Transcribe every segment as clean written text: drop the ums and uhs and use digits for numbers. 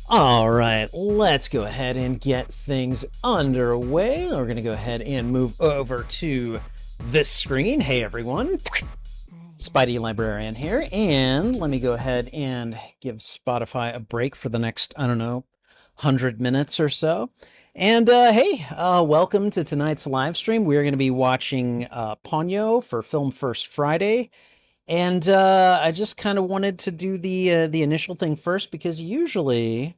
All right, let's go ahead and get things underway. We're going to go ahead and move over to this screen. Hey, everyone. Spidey Librarian here, and let me go ahead and give Spotify a break for the next, I don't know, 100 minutes or so. And hey, welcome to tonight's live stream. We're going to be watching Ponyo for Film First Friday. And I just kind of wanted to do the initial thing first, because usually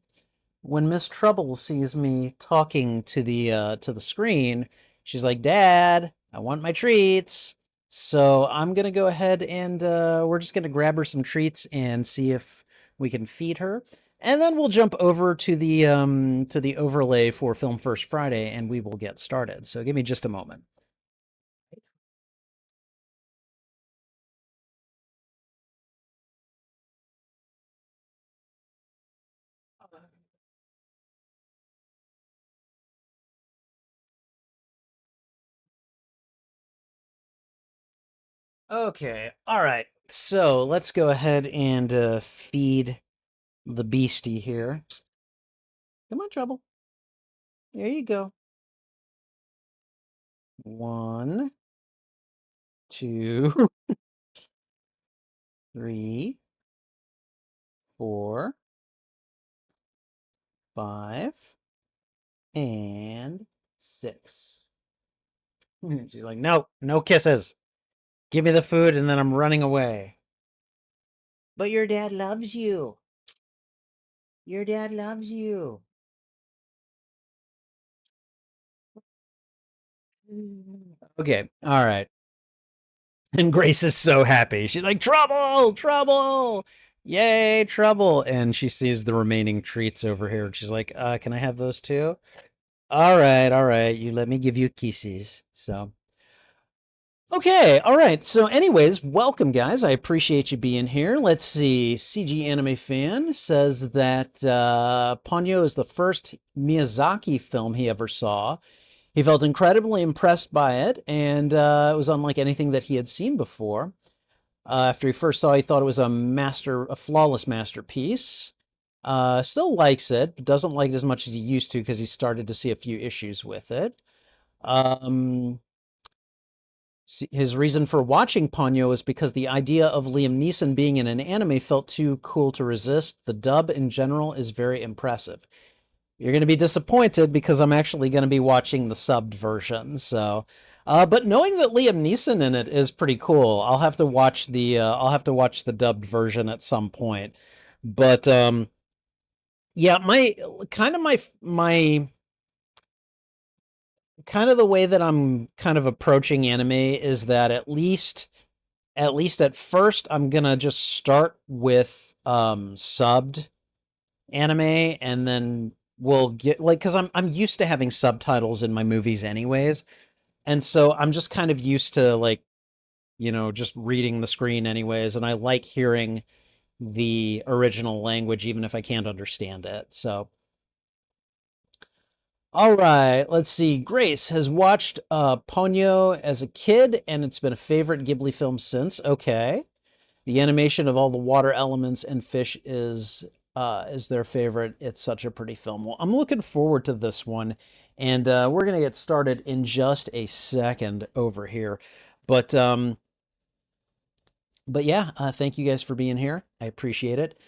when Miss Trouble sees me talking to the screen, she's like, "Dad, I want my treats." So I'm gonna go ahead and we're just gonna grab her some treats and see if we can feed her, and then we'll jump over to the overlay for Film First Friday, and we will get started. So give me just a moment. Okay, all right. So let's go ahead and feed the beastie here. Come on, Trouble. There you go. 1, 2, 3, 4, 5, and 6. She's like, "No, no kisses. Give me the food and then I'm running away." But your dad loves you. Your dad loves you. Okay, all right. And Grace is so happy. She's like, "Trouble, trouble. Yay, trouble." And she sees the remaining treats over here. And she's like, "Can I have those too?" All right. You let me give you kisses. So, okay, all right. So, anyways, welcome, guys. I appreciate you being here. Let's see. CG Anime Fan says that Ponyo is the first Miyazaki film he ever saw. He felt incredibly impressed by it, and it was unlike anything that he had seen before. After he first saw it, he thought it was a flawless masterpiece. Still likes it, but doesn't like it as much as he used to because he started to see a few issues with it. His reason for watching Ponyo is because the idea of Liam Neeson being in an anime felt too cool to resist. The dub in general is very impressive. You're going to be disappointed because I'm actually going to be watching the subbed version. So, but knowing that Liam Neeson in it is pretty cool. I'll have to watch the dubbed version at some point. But yeah, my kind of the way that I'm kind of approaching anime is that at first I'm gonna just start with subbed anime, and then we'll get, like, because I'm used to having subtitles in my movies anyways, and so I'm just kind of used to, like, just reading the screen anyways, and I like hearing the original language even if I can't understand it. So, all right, let's see. Grace has watched Ponyo as a kid, and it's been a favorite Ghibli film since. Okay. The animation of all the water elements and fish is their favorite. It's such a pretty film. Well, I'm looking forward to this one, and we're gonna get started in just a second over here. But yeah, thank you guys for being here. I appreciate it.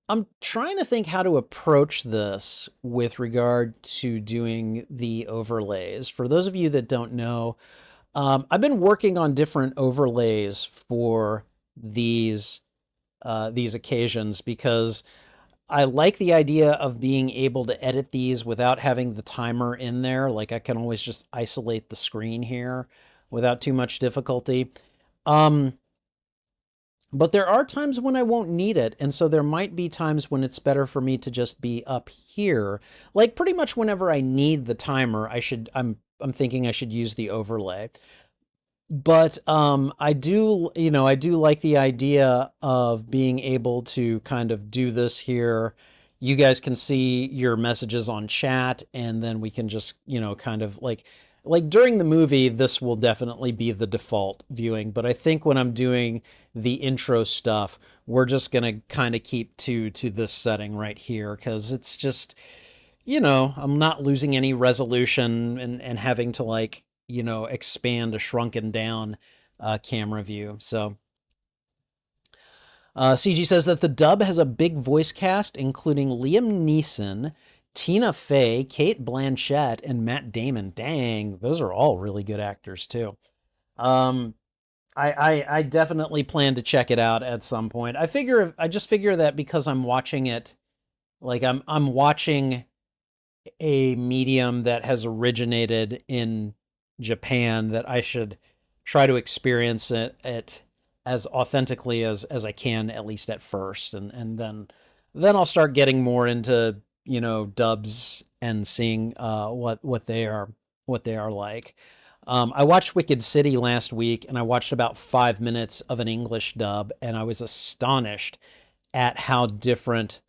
I'm trying to think how to approach this with regard to doing the overlays. For those of you that don't know, I've been working on different overlays for these these occasions, because I like the idea of being able to edit these without having the timer in there. Like I can always just isolate the screen here without too much difficulty. Um, but there are times when I won't need it, and so there might be times when it's better for me to just be up here. Like pretty much whenever I need the timer, I'm thinking I should use the overlay. But I do, I do like the idea of being able to kind of do this here. You guys can see your messages on chat, and then we can just, kind of like during the movie, this will definitely be the default viewing. But I think when I'm doing the intro stuff, we're just gonna kind of keep to this setting right here because it's just, I'm not losing any resolution and having to expand a shrunken down camera view. So CG says that the dub has a big voice cast, including Liam Neeson, Tina Fey, Kate Blanchett, and Matt Damon. Dang, those are all really good actors too. Um, I definitely plan to check it out at some point. I just figure that because I'm watching it, like I'm watching a medium that has originated in Japan, that I should try to experience it as authentically as I can, at least at first, and then I'll start getting more into dubs and seeing what they are like. I watched Wicked City last week, and I watched about 5 minutes of an English dub, and I was astonished at how different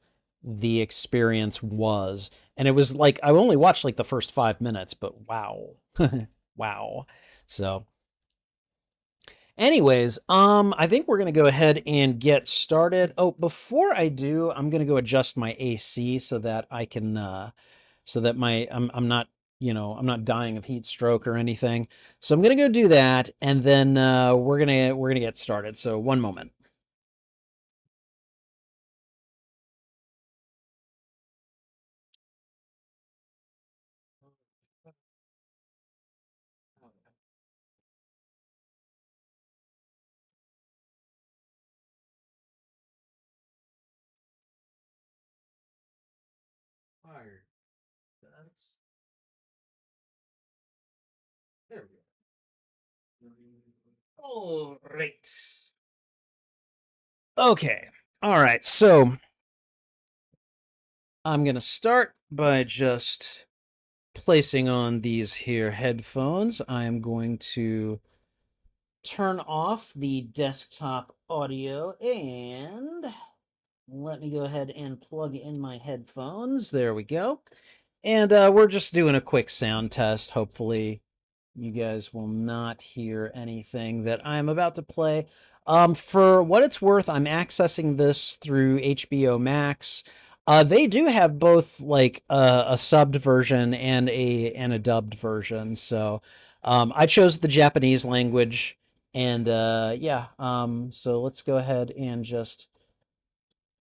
the experience was. And it was like I only watched like the first 5 minutes, but wow. Wow. So anyways, I think we're gonna go ahead and get started. Oh, before I do, I'm gonna go adjust my AC so that I can so that I'm not, I'm not dying of heat stroke or anything. So I'm gonna go do that, and then we're gonna get started. So one moment. Fire. That's there we go. All right. Okay. All right. So I'm going to start by just placing on these here headphones. I'm going to turn off the desktop audio and let me go ahead and plug in my headphones. There we go. And we're just doing a quick sound test. Hopefully you guys will not hear anything that I'm about to play. For what it's worth, I'm accessing this through HBO Max. They do have both like a subbed version and a dubbed version. So I chose the Japanese language, and yeah. So let's go ahead and just.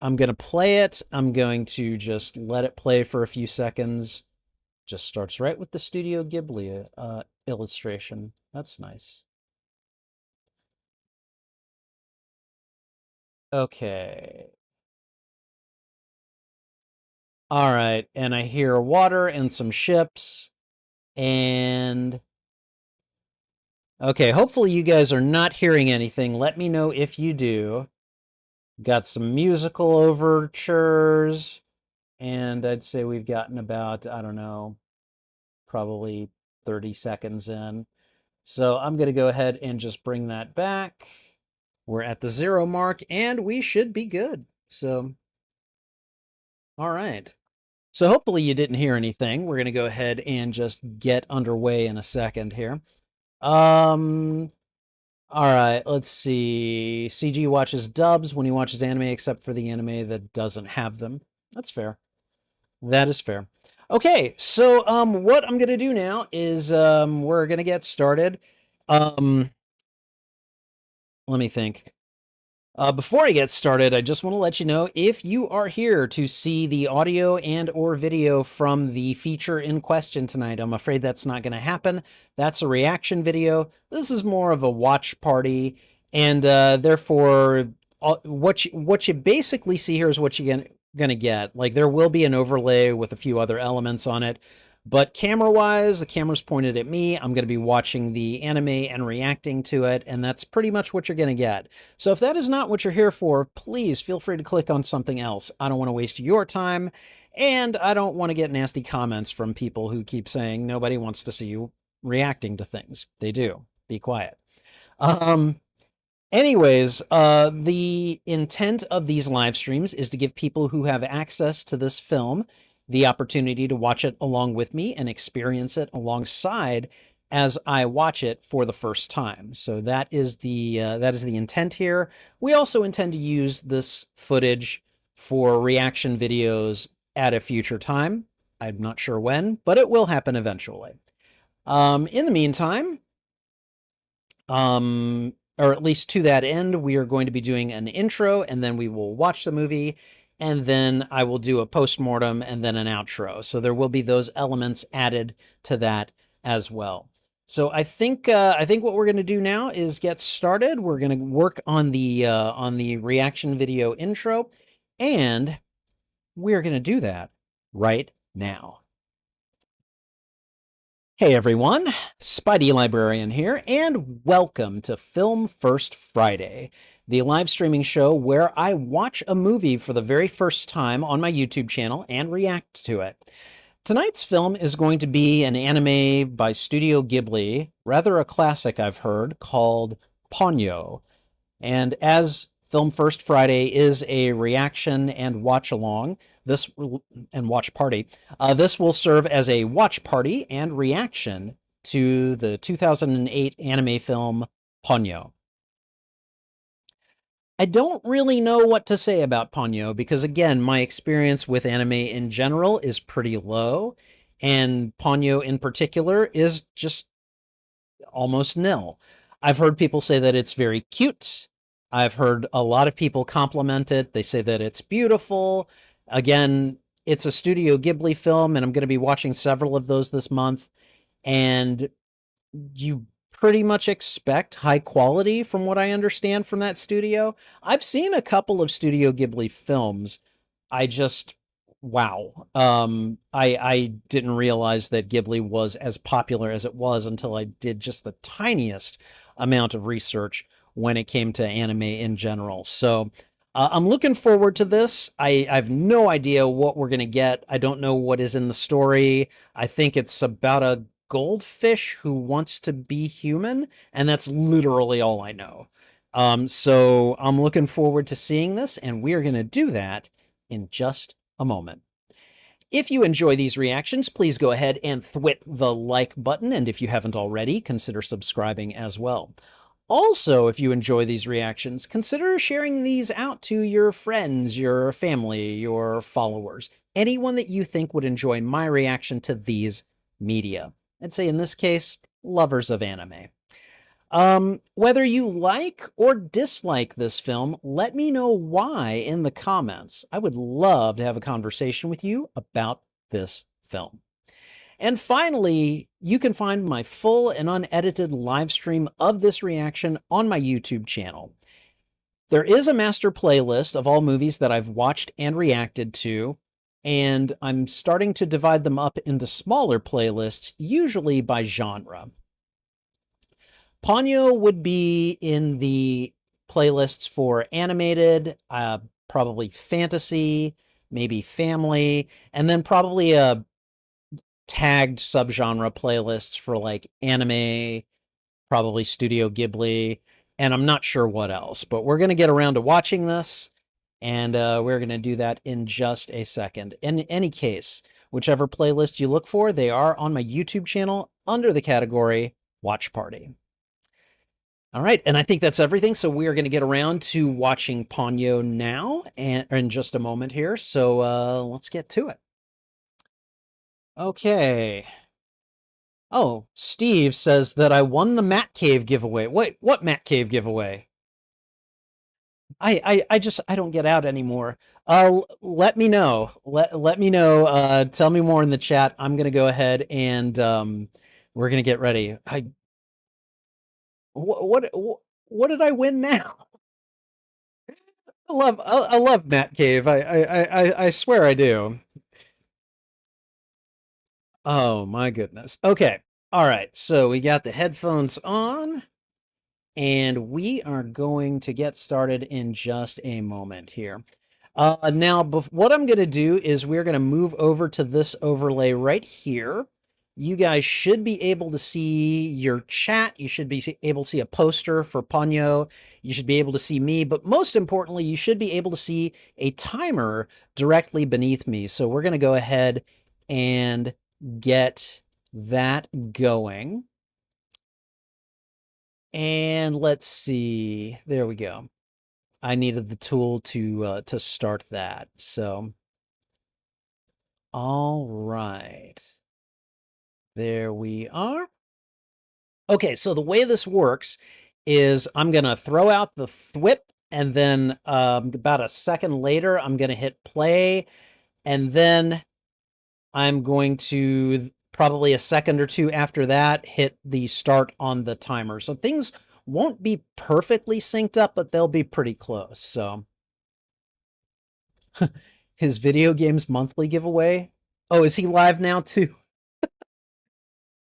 I'm gonna play it. I'm going to just let it play for a few seconds. Just starts right with the Studio Ghibli illustration. That's nice. Okay. All right. And I hear water and some ships. And okay, hopefully you guys are not hearing anything. Let me know if you do. Got some musical overtures. And I'd say we've gotten about, I don't know, probably 30 seconds in. So I'm going to go ahead and just bring that back. We're at the 0 mark, and we should be good. So, all right. So hopefully you didn't hear anything. We're going to go ahead and just get underway in a second here. Um, all right, let's see. CG watches dubs when he watches anime, except for the anime that doesn't have them. That's fair. That is fair. Okay, so what I'm gonna do now is we're gonna get started. Um, let me think. Before I get started, I just want to let you know, if you are here to see the audio and or video from the feature in question tonight, I'm afraid that's not going to happen. That's a reaction video. This is more of a watch party, and therefore what you basically see here is what you're gonna get. Like there will be an overlay with a few other elements on it, but camera wise, the camera's pointed at me. I'm gonna be watching the anime and reacting to it, and that's pretty much what you're gonna get. So if that is not what you're here for, please feel free to click on something else. I don't want to waste your time, and I don't want to get nasty comments from people who keep saying nobody wants to see you reacting to things. They do. Be quiet. Um, Anyways, the intent of these live streams is to give people who have access to this film the opportunity to watch it along with me and experience it alongside as I watch it for the first time. So that is the intent here. We also intend to use this footage for reaction videos at a future time. I'm not sure when, but it will happen eventually. In the meantime, or at least to that end, we are going to be doing an intro, and then we will watch the movie, and then I will do a postmortem and then an outro. So there will be those elements added to that as well. So I think what we're going to do now is get started. We're going to work on the reaction video intro, and we're going to do that right now. Hey everyone, Spidey Librarian here, and welcome to Film First Friday, the live streaming show where I watch a movie for the very first time on my YouTube channel and react to it. Tonight's film is going to be an anime by Studio Ghibli, rather a classic I've heard, called Ponyo. And as Film First Friday is a reaction and watch along, this and watch party, this will serve as a watch party and reaction to the 2008 anime film Ponyo. I don't really know what to say about Ponyo because, again, my experience with anime in general is pretty low, and Ponyo in particular is just almost nil. I've heard people say that it's very cute. I've heard a lot of people compliment it. They say that it's beautiful. Again, it's a Studio Ghibli film, and I'm going to be watching several of those this month. And you pretty much expect high quality from what I understand from that studio. I've seen a couple of Studio Ghibli films. I just wow. I didn't realize that Ghibli was as popular as it was until I did just the tiniest amount of research when it came to anime in general. So I'm looking forward to this. I have no idea what we're going to get. I don't know what is in the story. I think it's about a goldfish who wants to be human, and that's literally all I know. So I'm looking forward to seeing this, and we are going to do that in just a moment. If you enjoy these reactions, please go ahead and thwip the like button, and if you haven't already, consider subscribing as well. Also, if you enjoy these reactions, consider sharing these out to your friends, your family, your followers, anyone that you think would enjoy my reaction to these media. I'd say in this case, lovers of anime. Whether you like or dislike this film, let me know why in the comments. I would love to have a conversation with you about this film. And finally, you can find my full and unedited live stream of this reaction on my YouTube channel. There is a master playlist of all movies that I've watched and reacted to, and I'm starting to divide them up into smaller playlists, usually by genre. Ponyo would be in the playlists for animated, probably fantasy, maybe family, and then probably a tagged subgenre playlists for like anime, probably Studio Ghibli, and I'm not sure what else, but we're going to get around to watching this, and we're going to do that in just a second. In any case, whichever playlist you look for, they are on my YouTube channel under the category Watch Party. All right, and I think that's everything. So we are going to get around to watching Ponyo now and in just a moment here. So let's get to it. Okay. Oh, Steve says that I won the Matt Cave giveaway. Wait, what Matt Cave giveaway? I don't get out anymore. Let me know. Let me know. Tell me more in the chat. I'm gonna go ahead and we're gonna get ready. What did I win now? I love Matt Cave. I swear I do. Oh my goodness. Okay. All right. So we got the headphones on and we are going to get started in just a moment here. Now, what I'm going to do is we're going to move over to this overlay right here. You guys should be able to see your chat. You should be able to see a poster for Ponyo. You should be able to see me, but most importantly, you should be able to see a timer directly beneath me. So we're going to go ahead and get that going. And let's see. There we go. I needed the tool to start that. So, all right. There we are. Okay, so the way this works is I'm going to throw out the thwip, and then about a second later, I'm going to hit play, and then I'm going to probably a second or two after that hit the start on the timer. So things won't be perfectly synced up, but they'll be pretty close. So his video games monthly giveaway. Oh, is he live now too?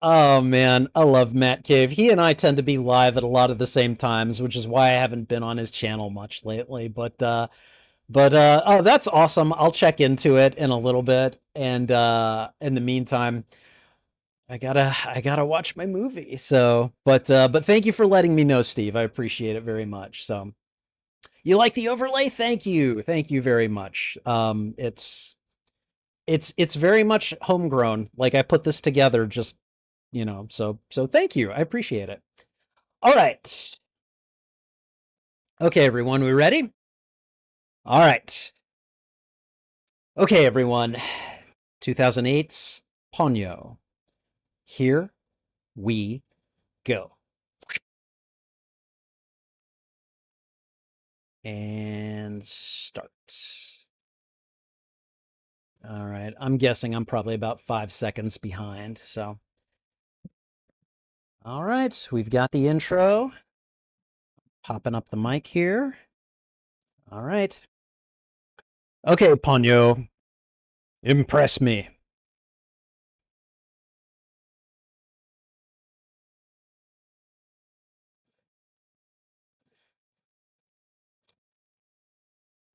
Oh man, I love Matt Cave. He and I tend to be live at a lot of the same times, which is why I haven't been on his channel much lately. But oh, that's awesome. I'll check into it in a little bit. And in the meantime, I gotta watch my movie. So, but thank you for letting me know, Steve. I appreciate it very much. So, you like the overlay? Thank you very much. It's very much homegrown. Like I put this together just, so thank you. I appreciate it. All right. Okay, everyone, we ready? All right. Okay, everyone. 2008's Ponyo. Here we go. And start. All right. I'm guessing I'm probably about 5 seconds behind. So, all right. We've got the intro. Popping up the mic here. All right. Okay, Ponyo. Impress me.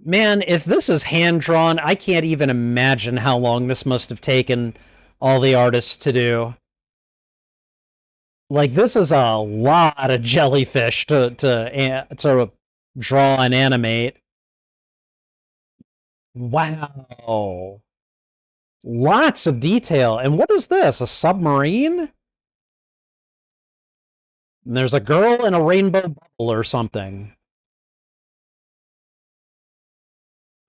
Man, if this is hand drawn, I can't even imagine how long this must have taken all the artists to do. Like this is a lot of jellyfish to draw and animate. Wow. Lots of detail. And what is this? A submarine? And there's a girl in a rainbow bubble or something.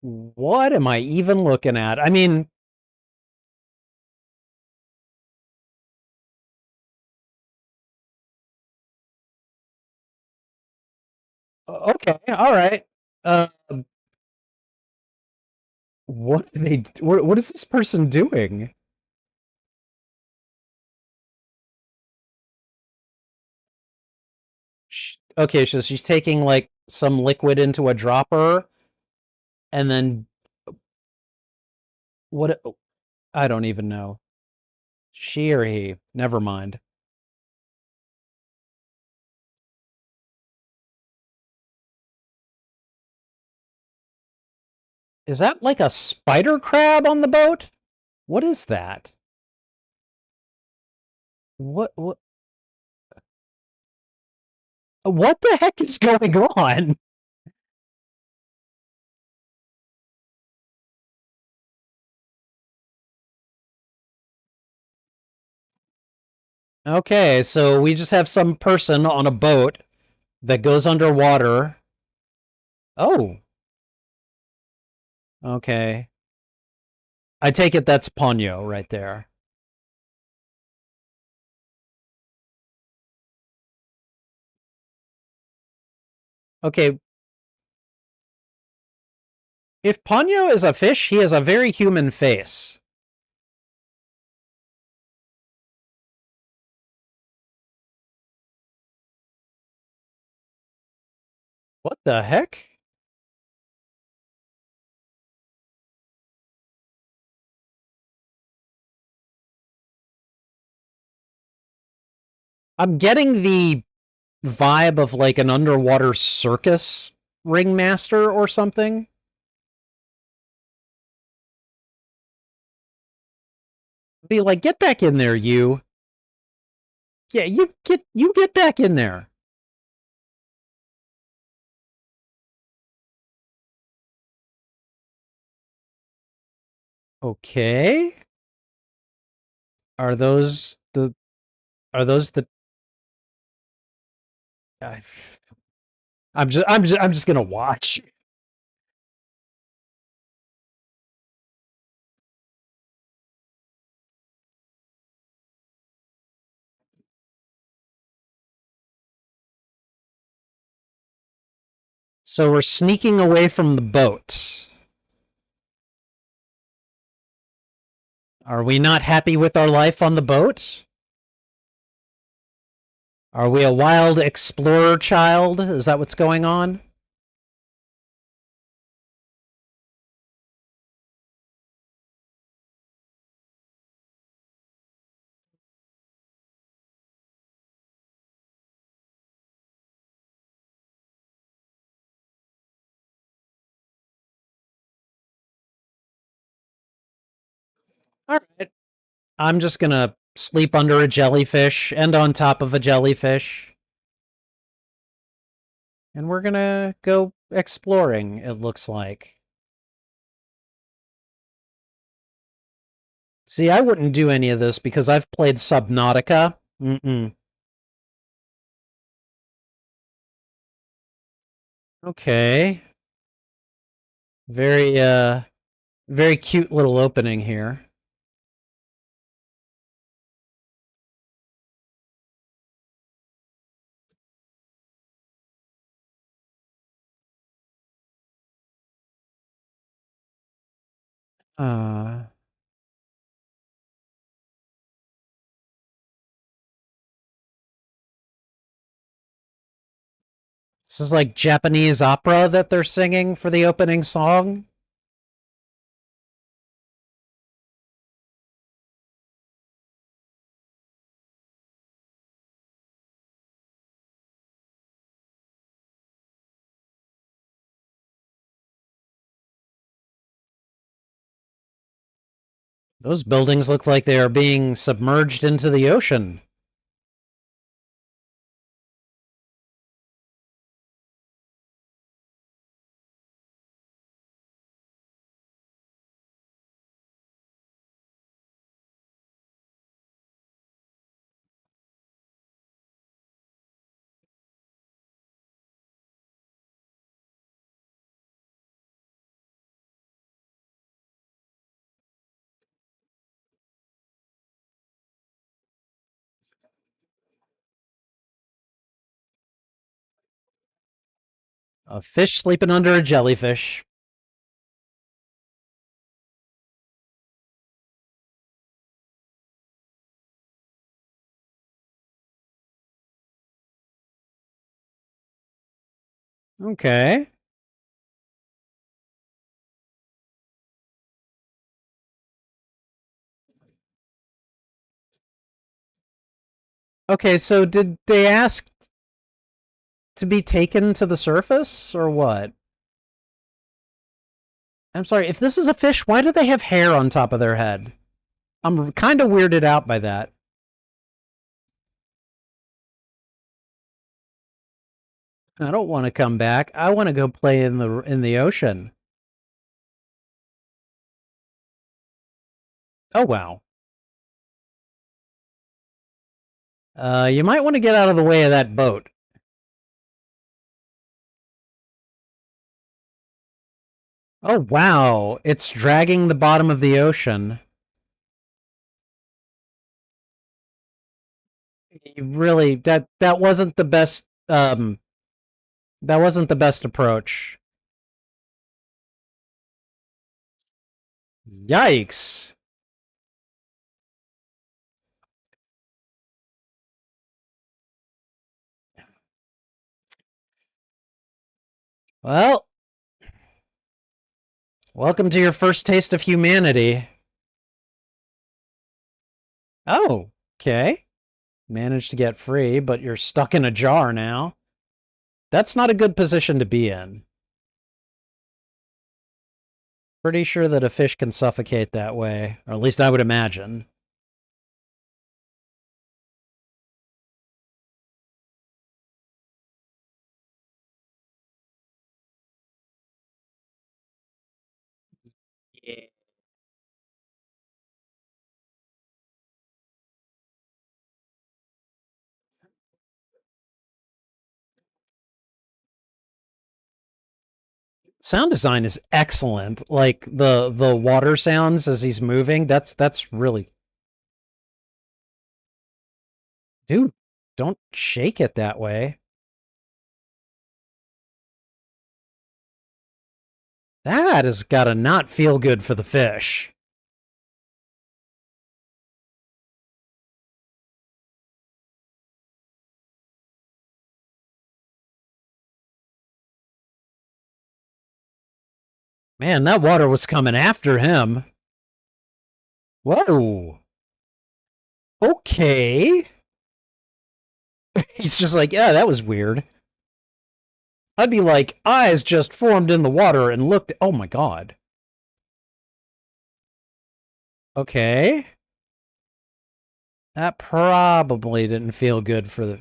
What am I even looking at? I mean, okay, all right. Uh, what is this person doing? Okay, so she's taking like some liquid into a dropper and then what? I don't even know. She or he? Never mind. Is that like a spider crab on the boat? What is that? What what the heck is going on? Okay, so we just have some person on a boat that goes underwater. Oh, okay. I take it that's Ponyo right there. Okay, if Ponyo is a fish, he has a very human face. What the heck? I'm getting the vibe of like an underwater circus ringmaster or something. Be like, get back in there, you. Yeah, you get back in there. Okay. Are those the are those the I- I'm just gonna watch. So we're sneaking away from the boat. Are we not happy with our life on the boat? Are we a wild explorer child? Is that what's going on? All right. I'm just gonna sleep under a jellyfish and on top of a jellyfish. And we're gonna go exploring, it looks like. See, I wouldn't do any of this because I've played Subnautica. Mm-mm. Okay. Very, very cute little opening here. Uh, this is like Japanese opera that they're singing for the opening song. Those buildings look like they are being submerged into the ocean. A fish sleeping under a jellyfish. Okay. Okay, so did they ask to be taken to the surface or what? I'm sorry, if this is a fish, why do they have hair on top of their head? I'm kind of weirded out by that. I don't want to come back. I want to go play in the ocean. Oh wow. You might want to get out of the way of that boat. Oh wow, it's dragging the bottom of the ocean. Really, that wasn't the best. That wasn't the best approach. Yikes. Well, welcome to your first taste of humanity. Oh, okay. managed to get free, but you're stuck in a jar now. That's not a good position to be in. Pretty sure that a fish can suffocate that way, or at least I would imagine. Yeah. Sound design is excellent. Like the water sounds as he's moving. That's really, dude. Don't shake it that way. That has got to not feel good for the fish. Man, that water was coming after him. Whoa. Okay. He's just like, yeah, that was weird. I'd be like, eyes just formed in the water and looked. Oh my god. Okay. That probably didn't feel good for the.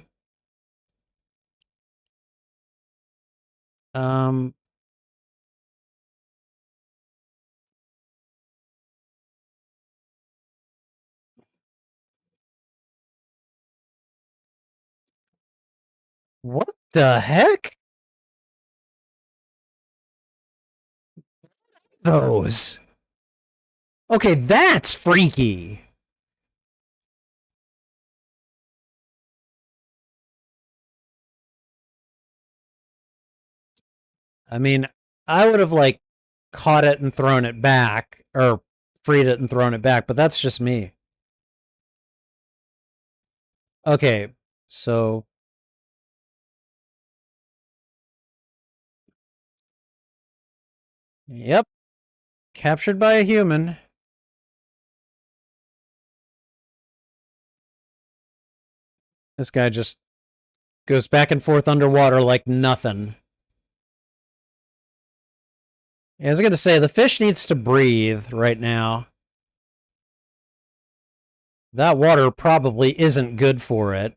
Um. What the heck? Those. Okay, that's freaky. I mean, I would have like caught it and thrown it back, or freed it and thrown it back, but that's just me. Okay, so yep, captured by a human. This guy just goes back and forth underwater like nothing. Yeah, I was gonna say the fish needs to breathe right now. That water probably isn't good for it.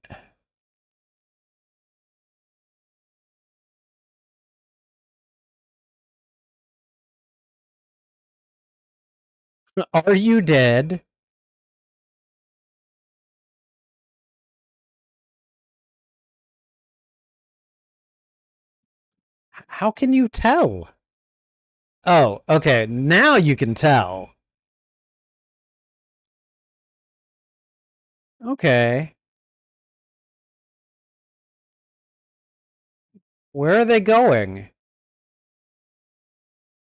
Are you dead? How can you tell? Oh, okay. Now you can tell. Okay. Where are they going?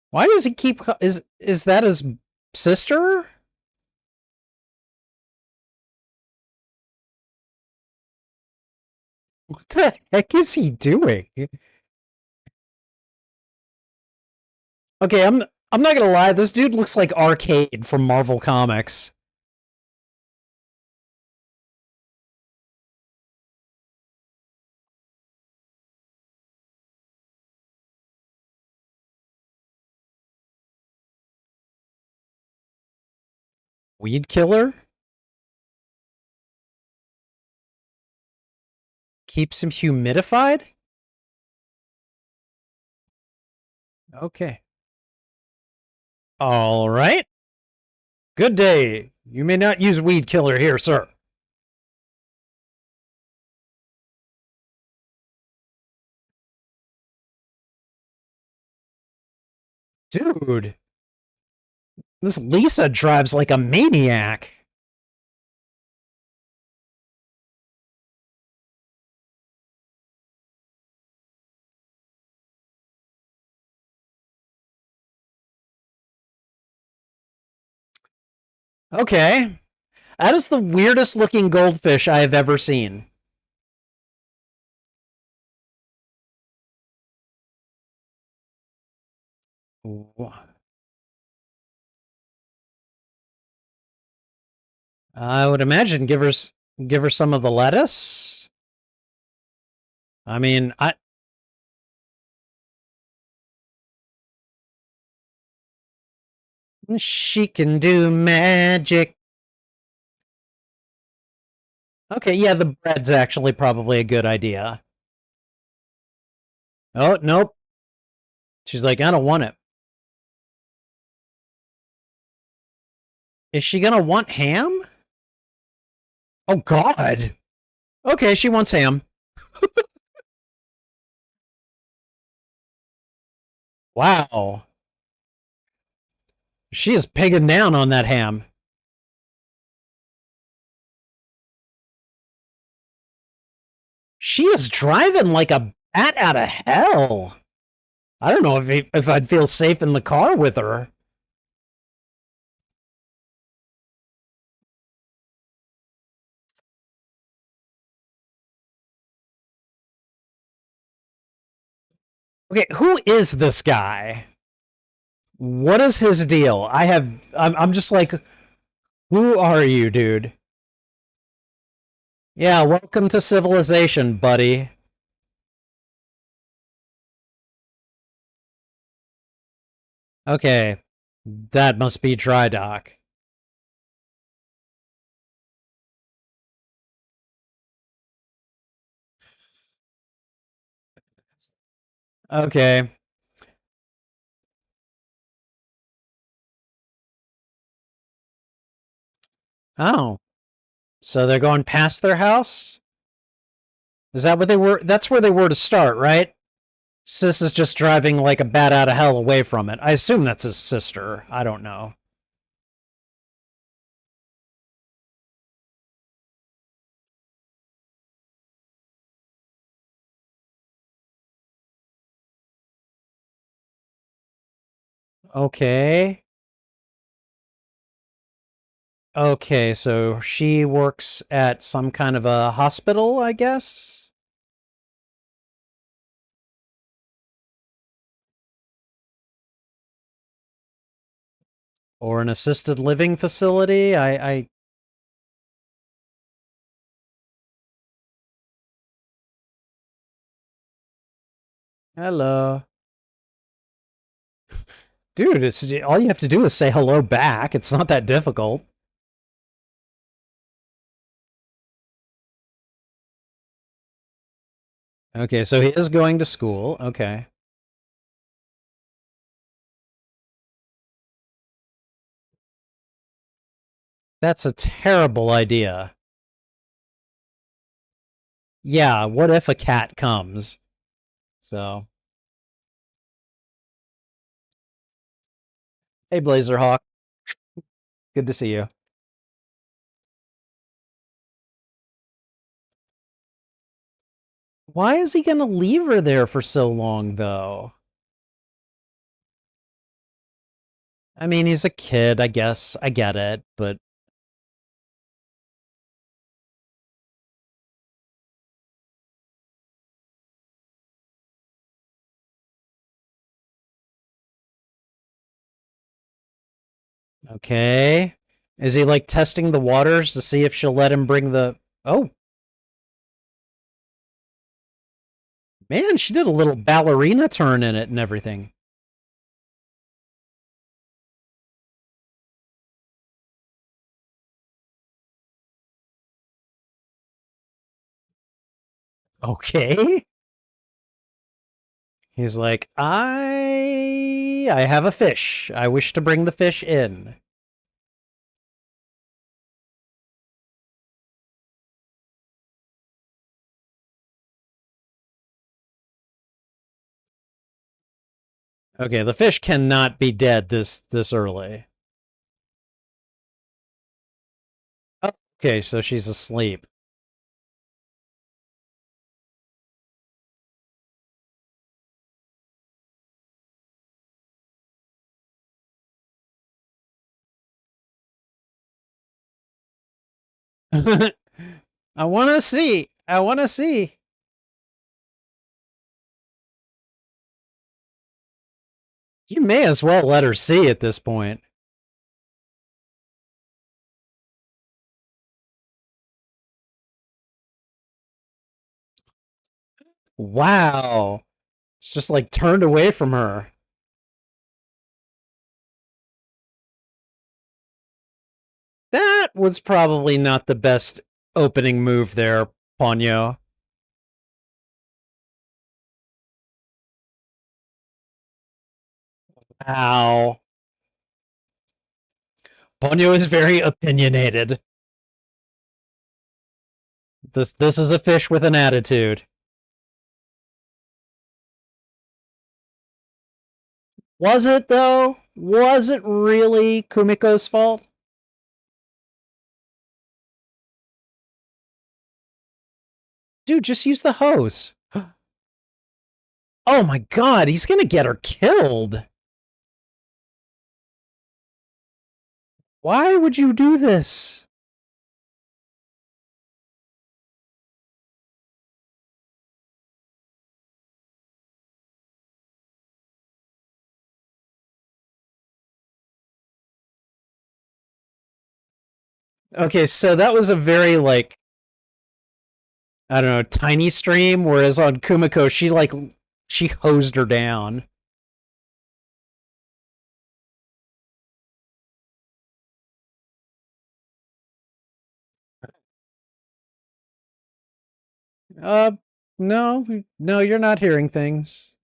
Why does he keep is that his sister? What the heck is he doing? Okay, I'm not gonna lie, this dude looks like Arcade from Marvel Comics. Weed killer? Keeps him humidified? Okay. All right. Good day. You may not use weed killer here, sir. Dude, this Lisa drives like a maniac. Okay. That is the weirdest looking goldfish I have ever seen. I would imagine givers Give her some of the lettuce. I mean, she can do magic. Okay, yeah, the bread's actually probably a good idea. Oh, nope. She's like, I don't want it. Is she gonna want ham? Oh, God. Okay, she wants ham. Wow. She is pigging down on that ham. She is driving like a bat out of hell. I don't know if I'd feel safe in the car with her. Okay, who is this guy? What is his deal? I'm just like, who are you, dude? Yeah, welcome to civilization, buddy. Okay, that must be dry dock. Okay. Oh, so they're going past their house? Is that what they were? That's where they were to start, right? Sis is just driving like a bat out of hell away from it. I assume that's his sister. I don't know. Okay. Okay, so she works at some kind of a hospital, I guess? Or an assisted living facility? Hello. Dude, it's all you have to do is say hello back. It's not that difficult. Okay, so he is going to school. Okay. That's a terrible idea. Yeah, what if a cat comes? So, hey, Blazerhawk. Good to see you. Why is he going to leave her there for so long, though? I mean, he's a kid, I guess. I get it, but okay. Is he like testing the waters to see if she'll let him bring the. Oh, man, she did a little ballerina turn in it and everything. Okay. He's like, I have a fish. I wish to bring the fish in. Okay, the fish cannot be dead this early. Oh, okay, so she's asleep. I want to see. I want to see. You may as well let her see at this point. Wow. It's just like turned away from her. That was probably not the best opening move there, Ponyo. Wow. Ponyo is very opinionated. This is a fish with an attitude. Was it though? Was it really Kumiko's fault? Dude, just use the hose. Oh my god, he's gonna get her killed. Why would you do this? Okay, so that was a very like I don't know, tiny stream, whereas on Kumiko she hosed her down. Uh no, no, you're not hearing things.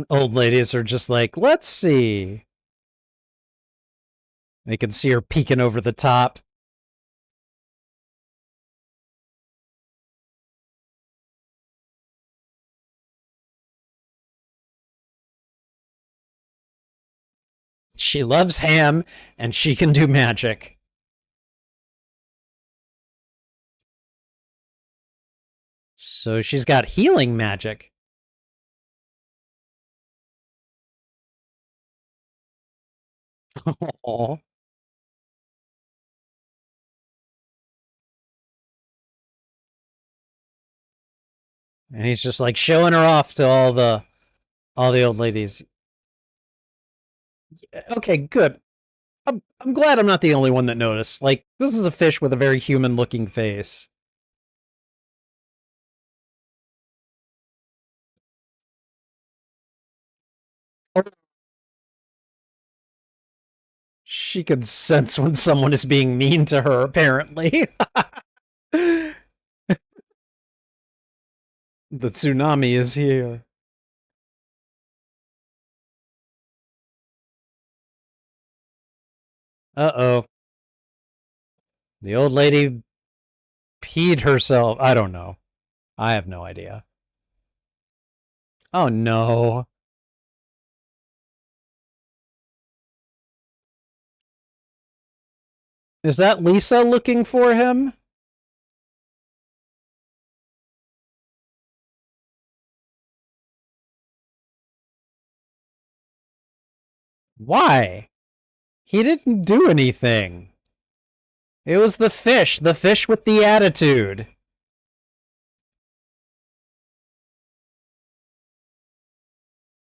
Old ladies are just like, let's see. They can see her peeking over the top. She loves ham and she can do magic. So she's got healing magic. Oh. And he's just like showing her off to all the old ladies. Okay, good. I'm glad I'm not the only one that noticed. Like, this is a fish with a very human looking face. She can sense when someone is being mean to her, apparently. The tsunami is here. Uh-oh. The old lady peed herself. I don't know. I have no idea. Oh no. Is that Lisa looking for him? Why? He didn't do anything. It was the fish with the attitude.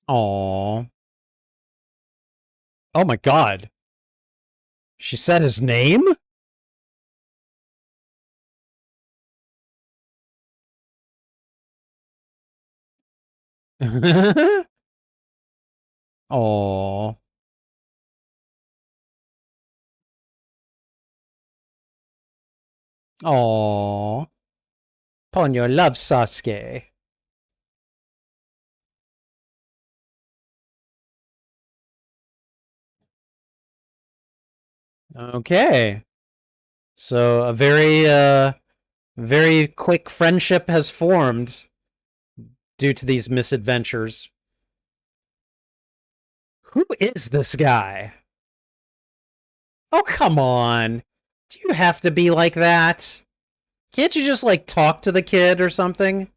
Aww. Oh my god. She said his name? Aww. Aww. Ponyo loves Sasuke. Okay. So a very quick friendship has formed due to these misadventures. Who is this guy? Oh, come on. Do you have to be like that? Can't you just, like, talk to the kid or something?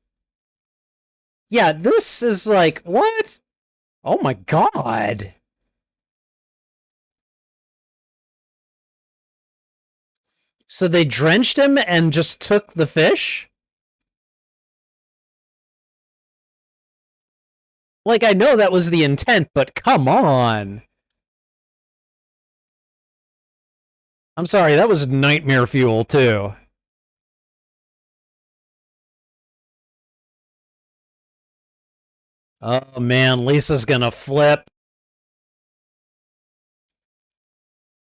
Yeah, this is like, what? Oh my god. So they drenched him and just took the fish? Like, I know that was the intent, but come on. I'm sorry, that was nightmare fuel, too. Oh, man, Lisa's gonna flip.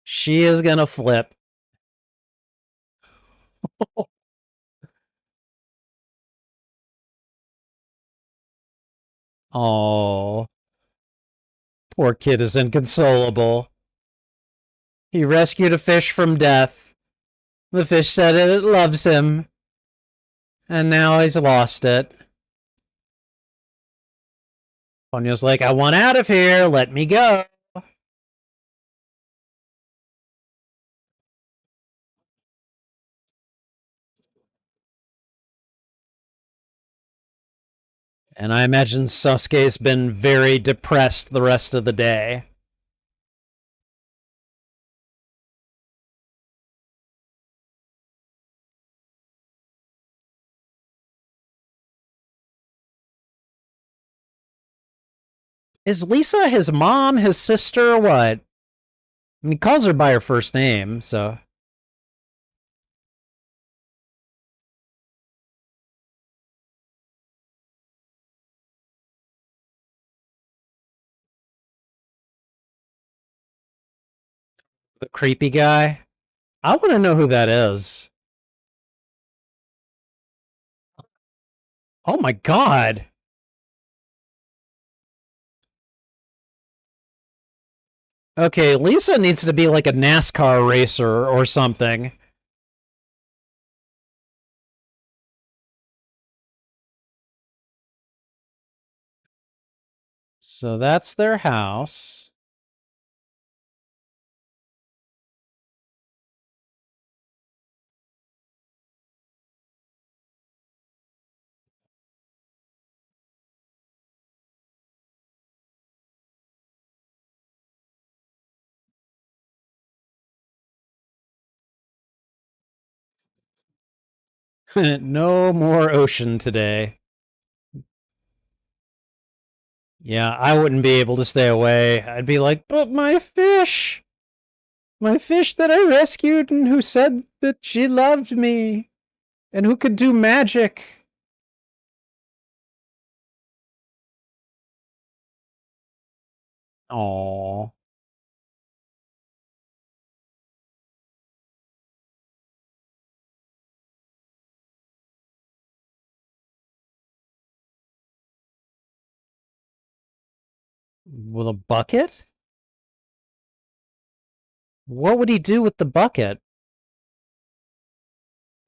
She is gonna flip. Oh, poor kid is inconsolable. He rescued a fish from death. The fish said it loves him, and now he's lost it. Ponyo's like, I want out of here. Let me go. And I imagine Sasuke's been very depressed the rest of the day. Is Lisa his mom, his sister, or what? I mean, he calls her by her first name, so. The creepy guy. I want to know who that is. Oh my god. Okay, Lisa needs to be like a NASCAR racer or something. So that's their house. No more ocean today. Yeah, I wouldn't be able to stay away. I'd be like, but my fish! My fish that I rescued and who said that she loved me and who could do magic. Aww. With a bucket? What would he do with the bucket?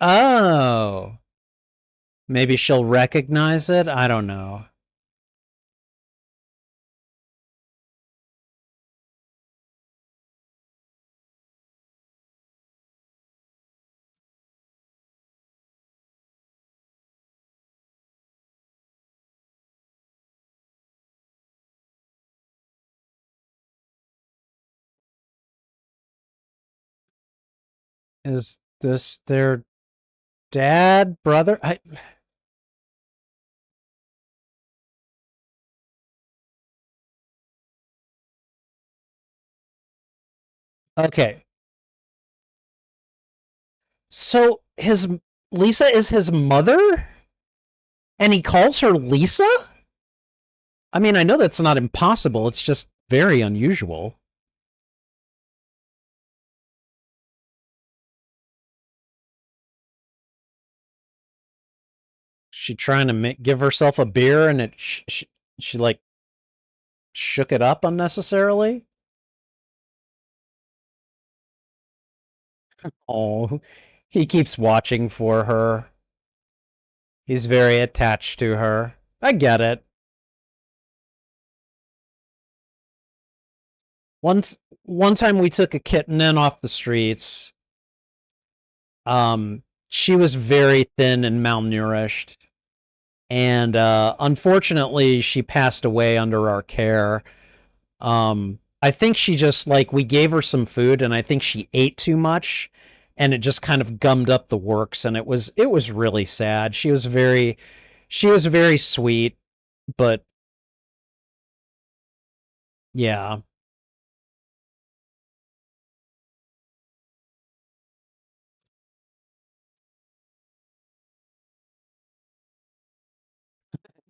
Oh. Maybe she'll recognize it? I don't know. Is this their dad, brother? Okay. So his Lisa is his mother? And he calls her Lisa? I mean, I know that's not impossible. It's just very unusual. She trying to give herself a beer and she like shook it up unnecessarily. Oh, he keeps watching for her. He's very attached to her. I get it. Once one time we took a kitten in off the streets. She was very thin and malnourished, and unfortunately, she passed away under our care. I think she just like we gave her some food, and I think she ate too much, and it just kind of gummed up the works, and it was really sad. She was very sweet, but Yeah.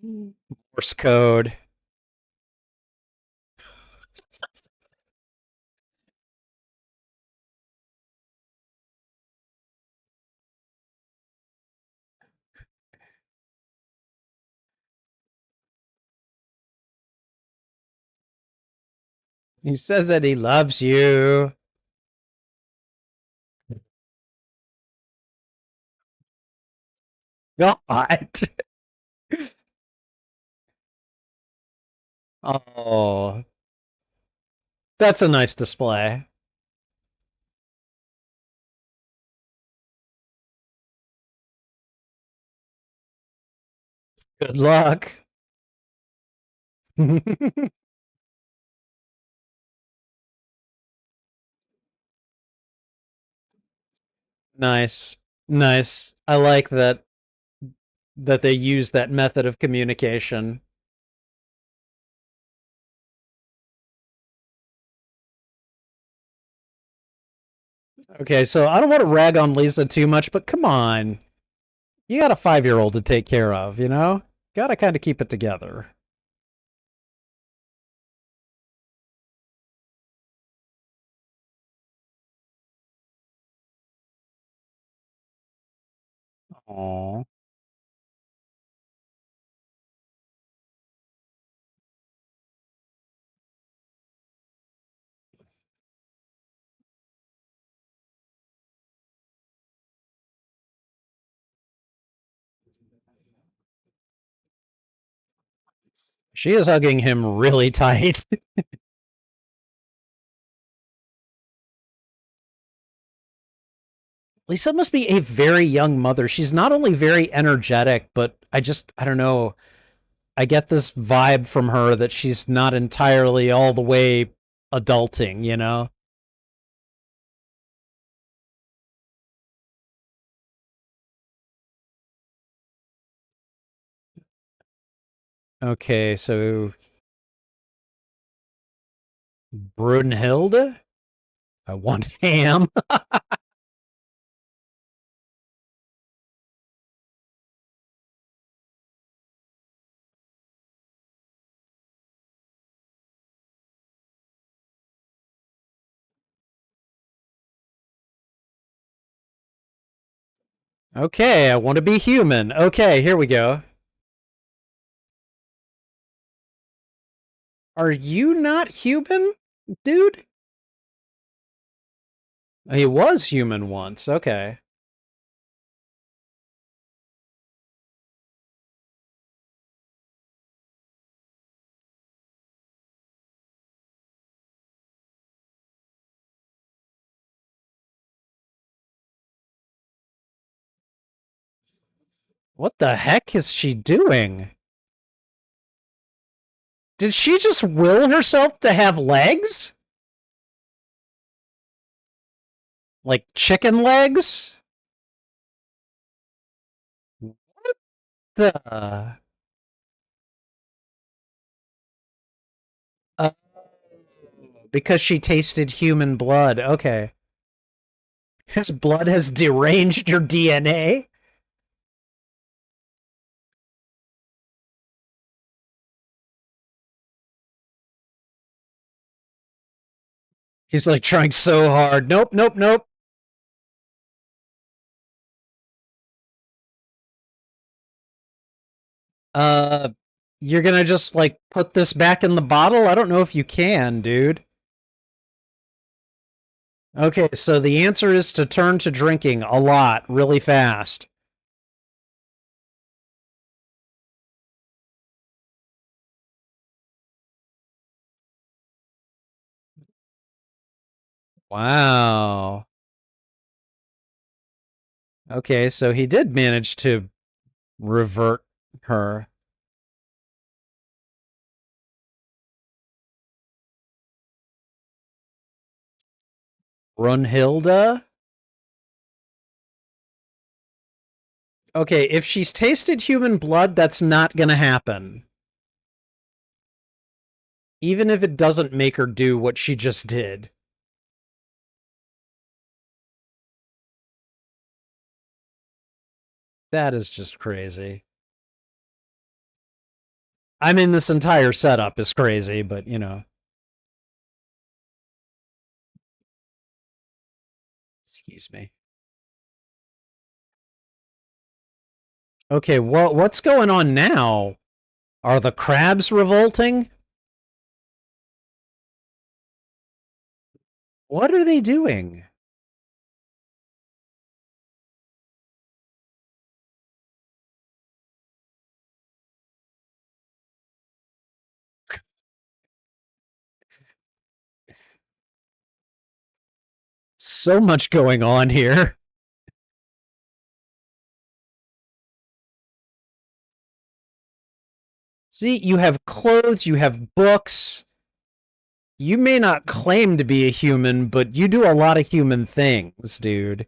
Morse code. He says that he loves you. God. Oh, that's a nice display. Good luck. Nice. Nice. I like that they use that method of communication. Okay, so I don't want to rag on Lisa too much, but come on. You got a 5-year old to take care of, you know? Gotta kind of keep it together. Aww. She is hugging him really tight. Lisa must be a very young mother. She's not only very energetic, but I don't know. I get this vibe from her that she's not entirely all the way adulting, you know? Okay, so Brunhilde? I want ham. Okay, I want to be human. Okay, here we go. Are you not human, dude? He was human once. Okay. What the heck is she doing? Did she just will herself to have legs? Like chicken legs? The uh, because she tasted human blood. Okay. His blood has deranged your DNA? He's like trying so hard. Nope, nope, nope. Uh, you're gonna just like put this back in the bottle? I don't know if you can, dude. Okay, so the answer is to turn to drinking a lot, really fast. Wow. Okay, so he did manage to revert her. Brunhilde? Okay, if she's tasted human blood, that's not gonna happen. Even if it doesn't make her do what she just did. That is just crazy. I mean, this entire setup is crazy, but you know. Excuse me. Okay, what's going on now? Are the crabs revolting? What are they doing? So much going on here. See, you have clothes, you have books. You may not claim to be a human, but you do a lot of human things, dude.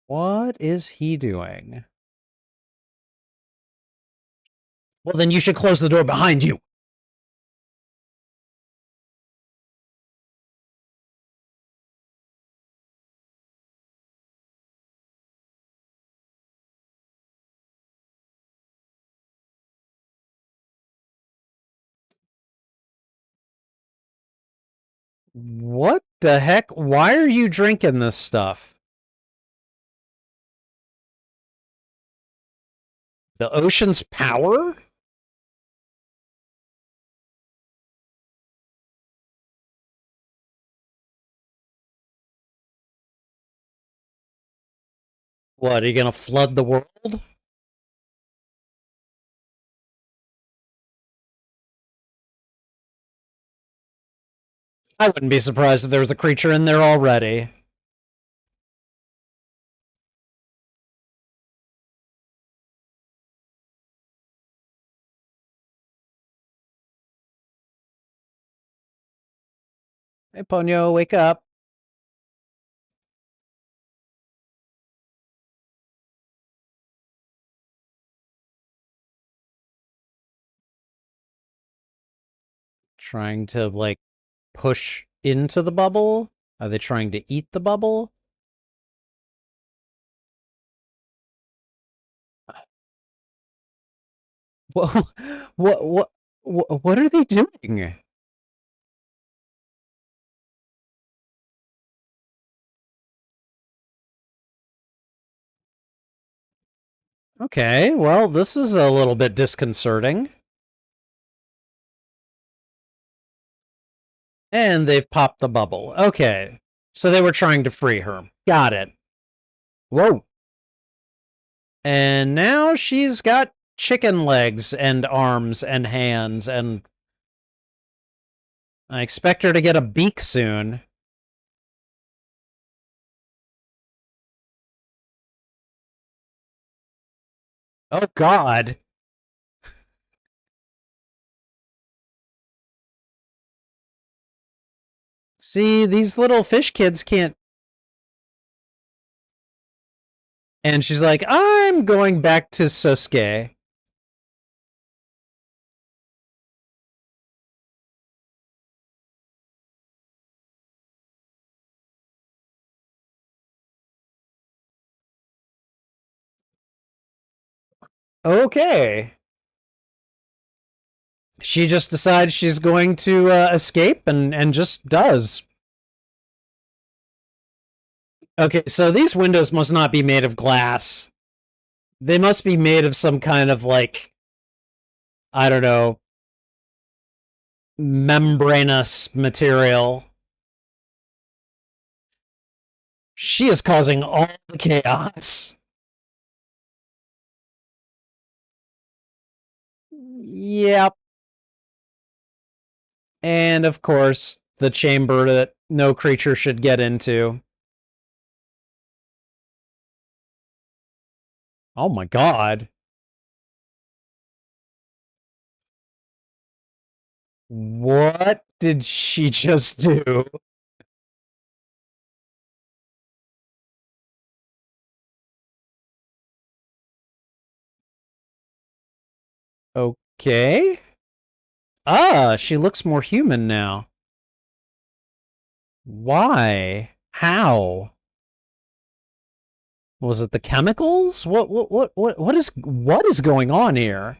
What is he doing? Well, then you should close the door behind you. What the heck? Why are you drinking this stuff? The ocean's power? What, are you gonna flood the world? I wouldn't be surprised if there was a creature in there already. Hey, Ponyo, wake up. Trying to, like, push into the bubble? Are they trying to eat the bubble? What, what are they doing? Okay, well, this is a little bit disconcerting. And they've popped the bubble. Okay. So they were trying to free her. Got it. Whoa. And now she's got chicken legs and arms and hands, and I expect her to get a beak soon. Oh, God. See, these little fish kids can't. And she's like, I'm going back to Sosuke. Okay. She just decides she's going to escape and just does. Okay, so these windows must not be made of glass. They must be made of some kind of, like, I don't know, membranous material. She is causing all the chaos. Yep. And of course, the chamber that no creature should get into. Oh my god. What did she just do? Okay. Ah, she looks more human now. Why? How? Was it the chemicals? What is going on here?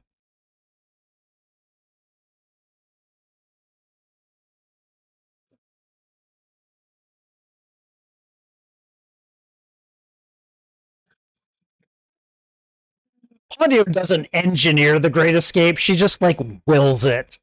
Ponyo doesn't engineer the Great Escape. She just like wills it.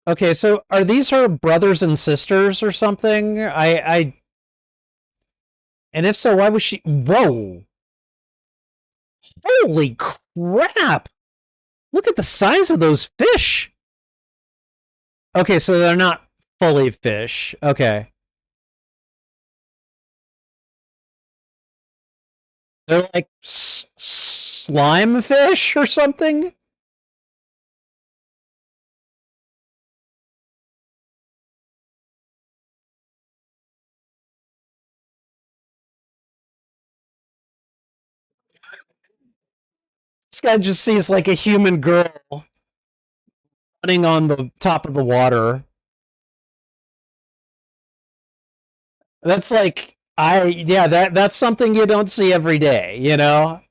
Okay, so are these her brothers and sisters or something? And if so, why was she? Whoa! Holy crap! Look at the size of those fish. Okay, so they're not fully fish. Okay, they're like slime fish or something. This guy just sees like a human girl running on the top of the water. That's like yeah, that's something you don't see every day, you know?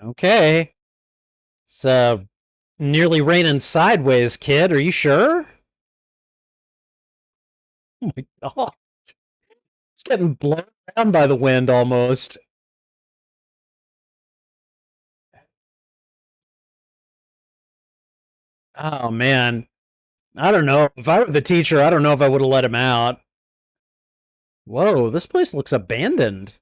Okay. It's nearly raining sideways, kid. Are you sure? Oh my god. It's getting blown around by the wind almost. Oh man. I don't know. If I were the teacher, I don't know if I would have let him out. Whoa, this place looks abandoned.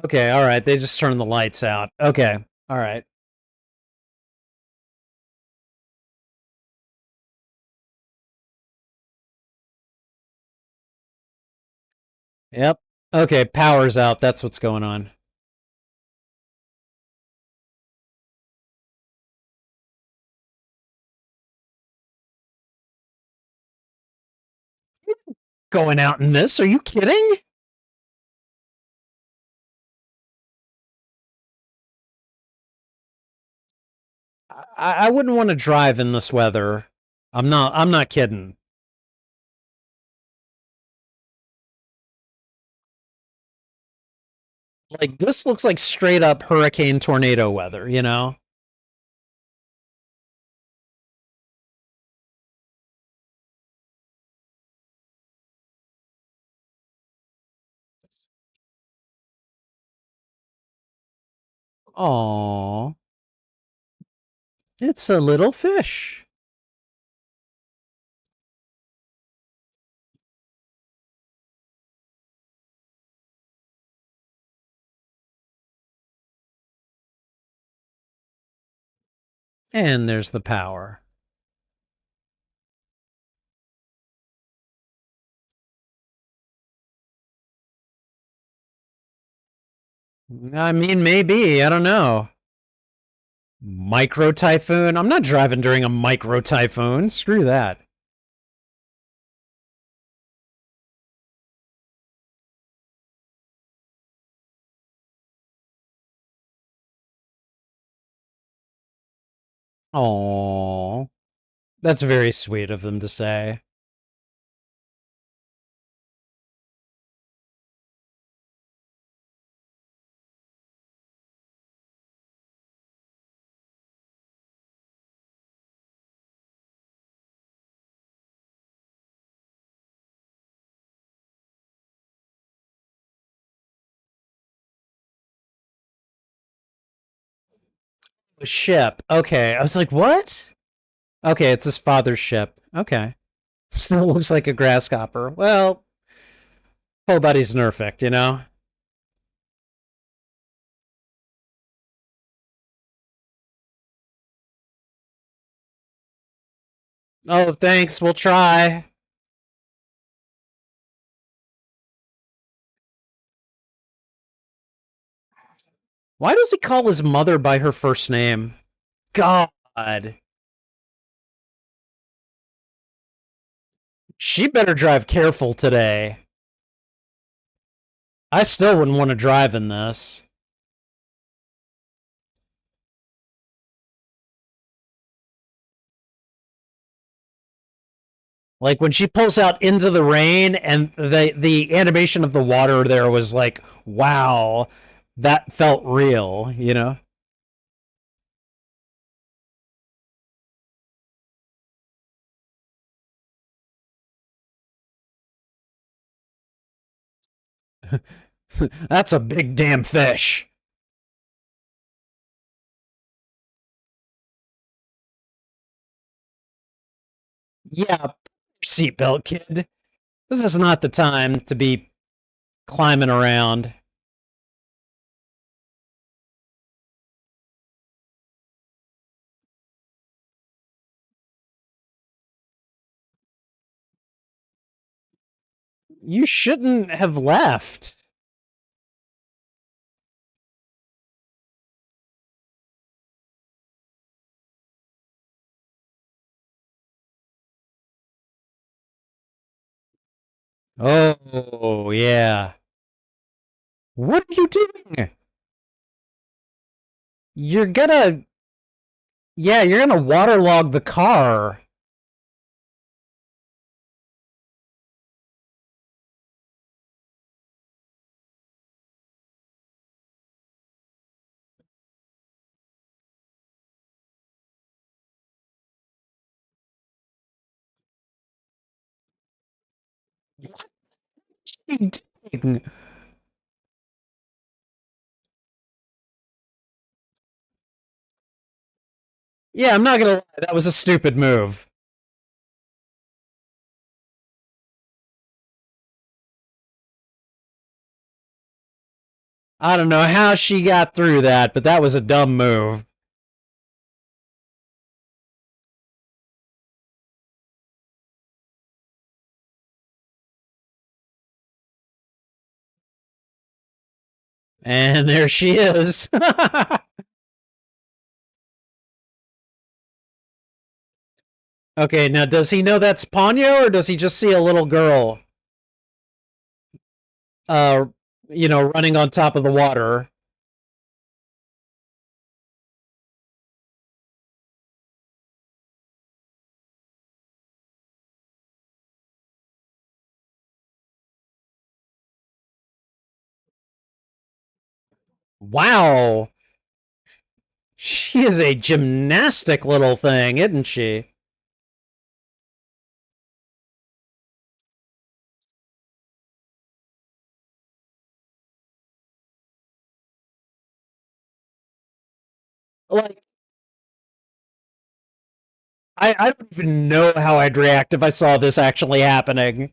Okay, all right. They just turned the lights out. Okay. All right. Yep. Okay, power's out. That's what's going on. Going out in this? Are you kidding? I wouldn't want to drive in this weather. I'm not kidding. Like this looks like straight up hurricane tornado weather, you know? Aww. It's a little fish. And there's the power. I mean, maybe. I don't know. Micro typhoon? I'm not driving during a micro typhoon. Screw that. Aww. That's very sweet of them to say. A ship. Okay. I was like, what? Okay, it's his father's ship. Okay. Still looks like a grasshopper. Well, Nobody's perfect, you know? Oh, thanks, we'll try. Why does he call his mother by her first name? God. She better drive careful today. I still wouldn't want to drive in this. Like when she pulls out into the rain and the animation of the water there was like, wow, that felt real, you know? That's a big damn fish. Yeah, seatbelt kid. This is not the time to be climbing around. You shouldn't have left. Oh, yeah. What are you doing? You're gonna, yeah, you're gonna waterlog the car. What are you doing? Yeah, I'm not gonna lie, that was a stupid move. I don't know how she got through that, but that was a dumb move. And there she is. Okay, now does he know that's Ponyo or does he just see a little girl uh running on top of the water? Wow. She is a gymnastic little thing, isn't she? Like I don't even know how I'd react if I saw this actually happening.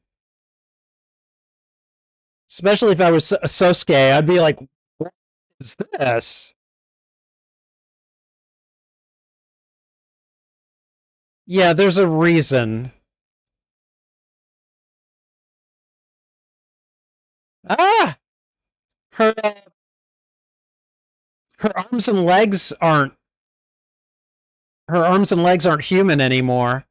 Especially if I was Sosuke, I'd be like, "What is this?" Yeah, there's a reason. Ah, her her arms and legs aren't her arms and legs aren't human anymore.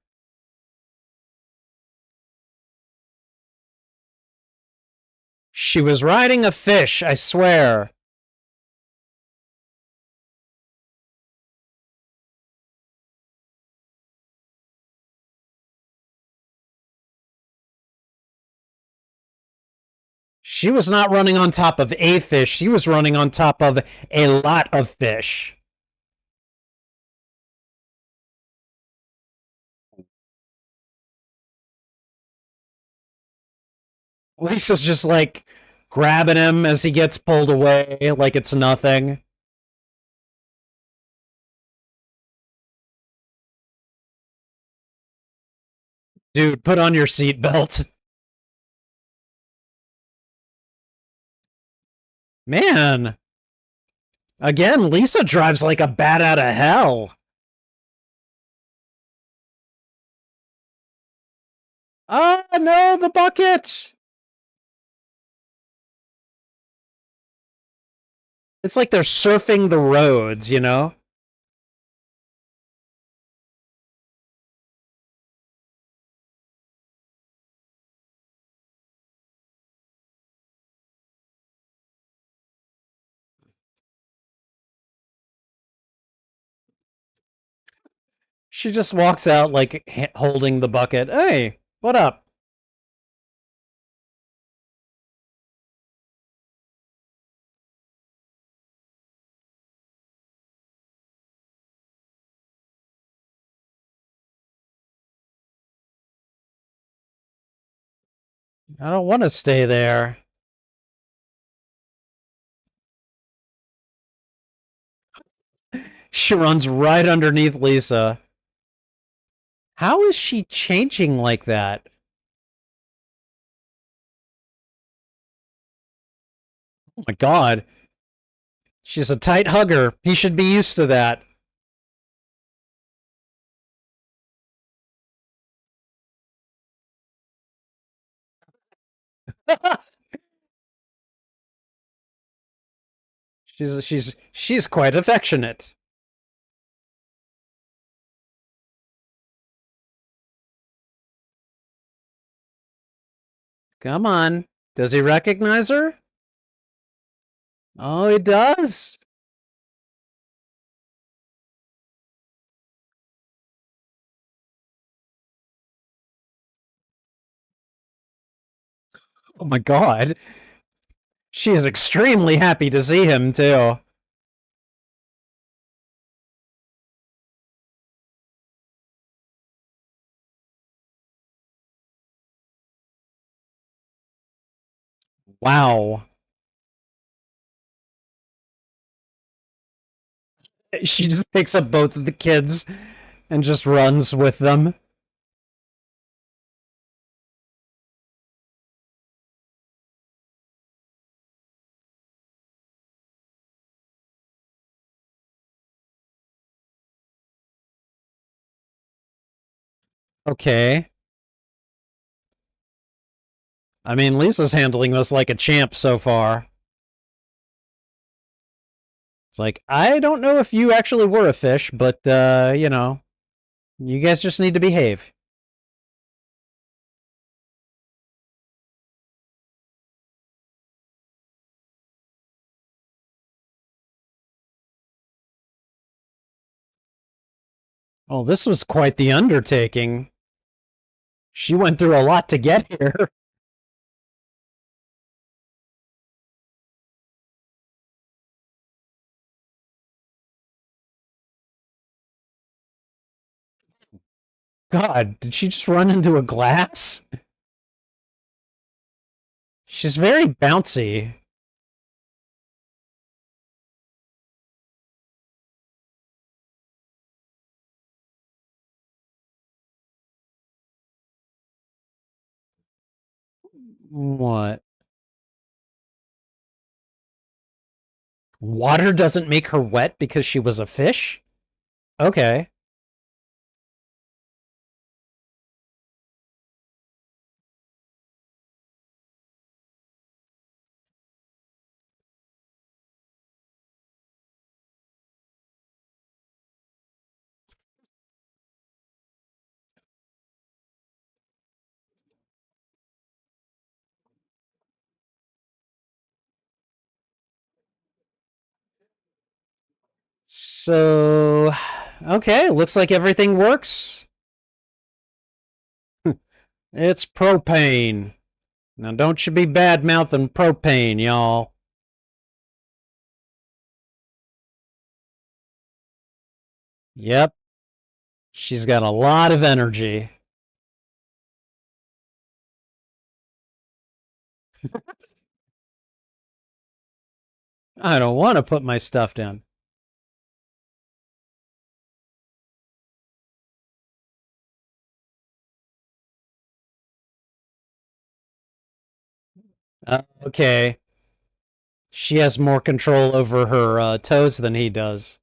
She was riding a fish, I swear. She was not running on top of a fish. She was running on top of a lot of fish. Lisa's just like grabbing him as he gets pulled away like it's nothing. Dude, put on your seatbelt. Man, again, Lisa drives like a bat out of hell. Oh no, the bucket! It's like they're surfing the roads, you know? She just walks out like holding the bucket. Hey, what up? I don't want to stay there. She runs right underneath Lisa. How is she changing like that? Oh my god. She's a tight hugger. He should be used to that. she's quite affectionate. Come on. Does he recognize her? Oh, he does. Oh my god. She is extremely happy to see him, too. Wow. She just picks up both of the kids and just runs with them. Okay. I mean, Lisa's handling this like a champ so far. It's like, I don't know if you actually were a fish, but, you know, you guys just need to behave. Oh, this was quite the undertaking. She went through a lot to get here. God, did she just run into a glass? She's very bouncy. What? Water doesn't make her wet because she was a fish? Okay. So, okay, looks like everything works. It's propane. Now, don't you be bad mouthing propane, y'all. Yep, she's got a lot of energy. I don't want to put my stuff down. Okay. She has more control over her toes than he does.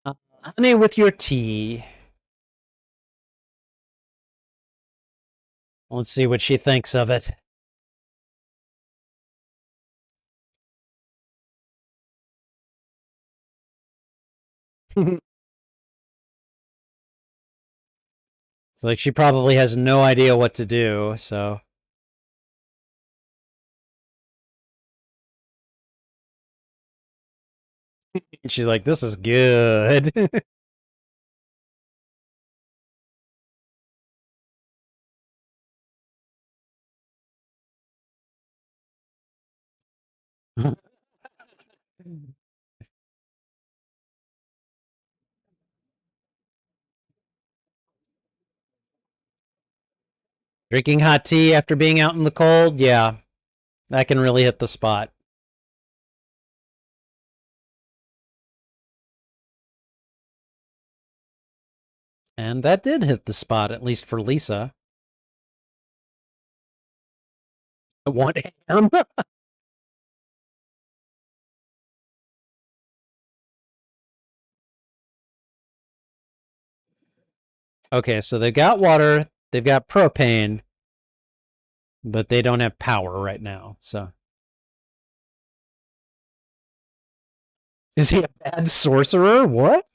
Honey with your tea. Let's see what she thinks of it. It's like she probably has no idea what to do, so. She's like, this is good. Drinking hot tea after being out in the cold, yeah, that can really hit the spot. And that did hit the spot, at least for Lisa. I want ham. Okay, so they've got water, they've got propane, but they don't have power right now. So, is he a bad sorcerer? What?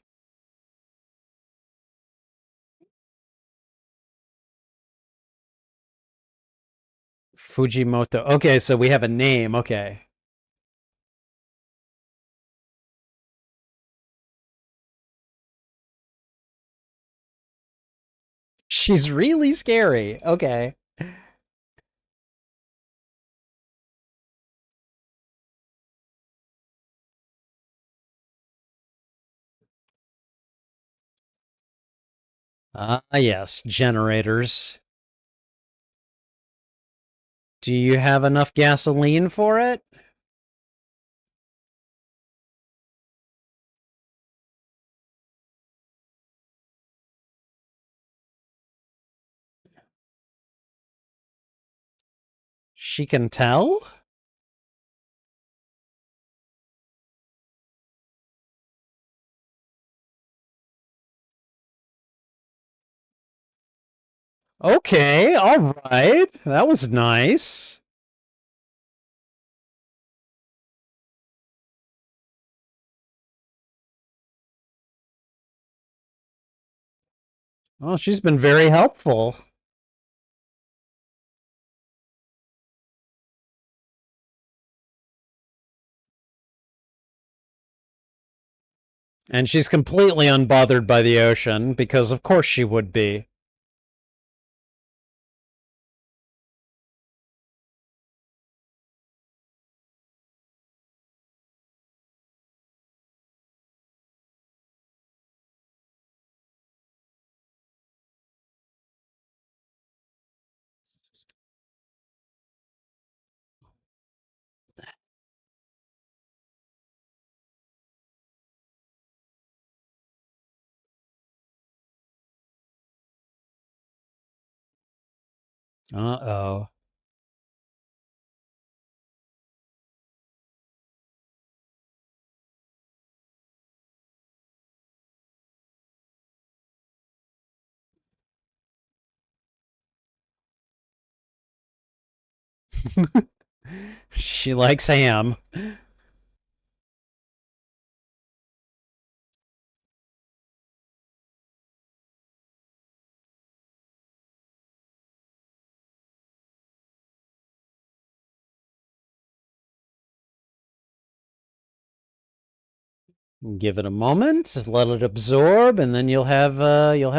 Fujimoto. Okay, so we have a name. Okay. She's really scary. Okay. Ah, yes, generators. Do you have enough gasoline for it? She can tell? Okay, all right. That was nice. Oh, she's been very helpful. And she's completely unbothered by the ocean, because of course she would be. Uh-oh. She likes ham. Give it a moment, let it absorb, and then you'll have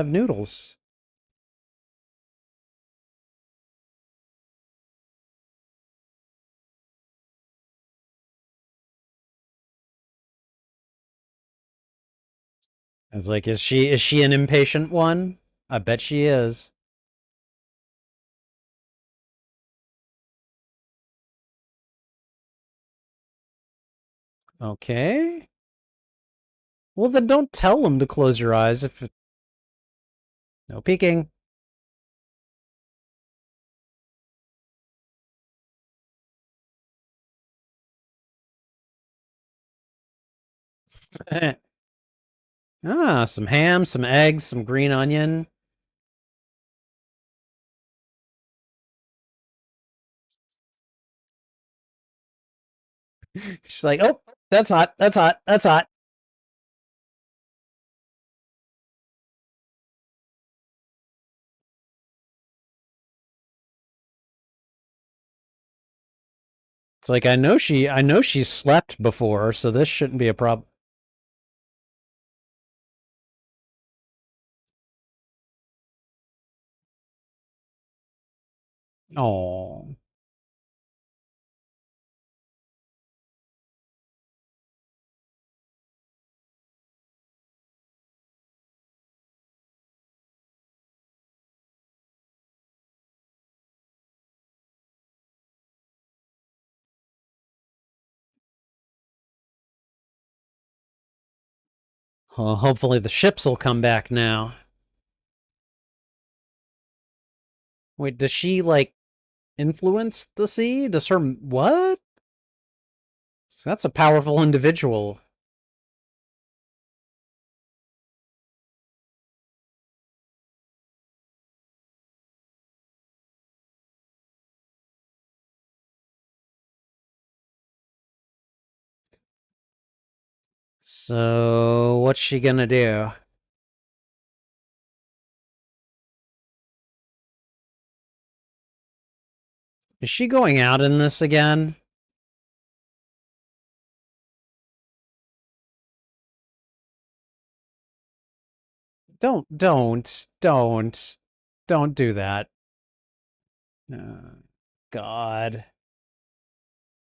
noodles. I was like, is she an impatient one? I bet she is. Okay. Well, then don't tell them to close your eyes if... No peeking. Some ham, some eggs, some green onion. She's like, oh, that's hot, that's hot, that's hot. It's like I know she's slept before, so this shouldn't be a problem. Oh, well, hopefully the ships will come back now. Wait, does she like influence the sea? Does her what? So that's a powerful individual. So what's she gonna do? Is she going out in this again? Don't do that. God.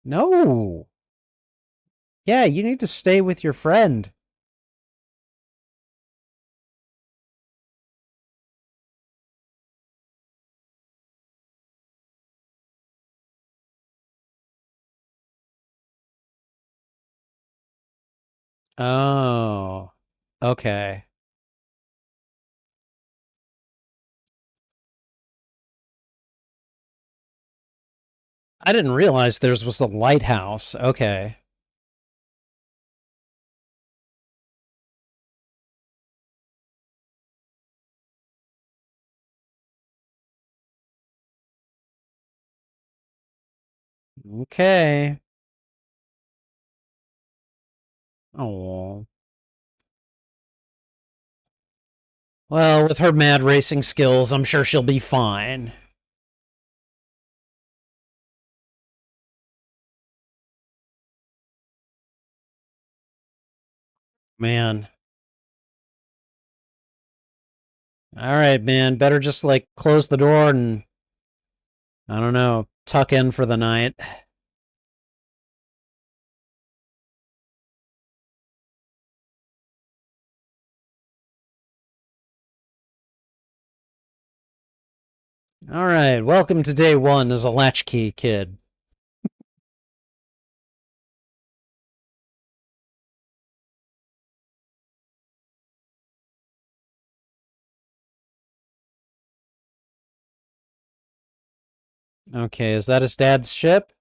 No. Yeah, you need to stay with your friend. Oh. Okay. I didn't realize theirs was the lighthouse. Okay. Okay. Oh. Well, with her mad racing skills, I'm sure she'll be fine. Man. All right, man. Better just like close the door and I don't know, tuck in for the night. All right. Welcome to day one as a latchkey kid. Okay, is that his dad's ship?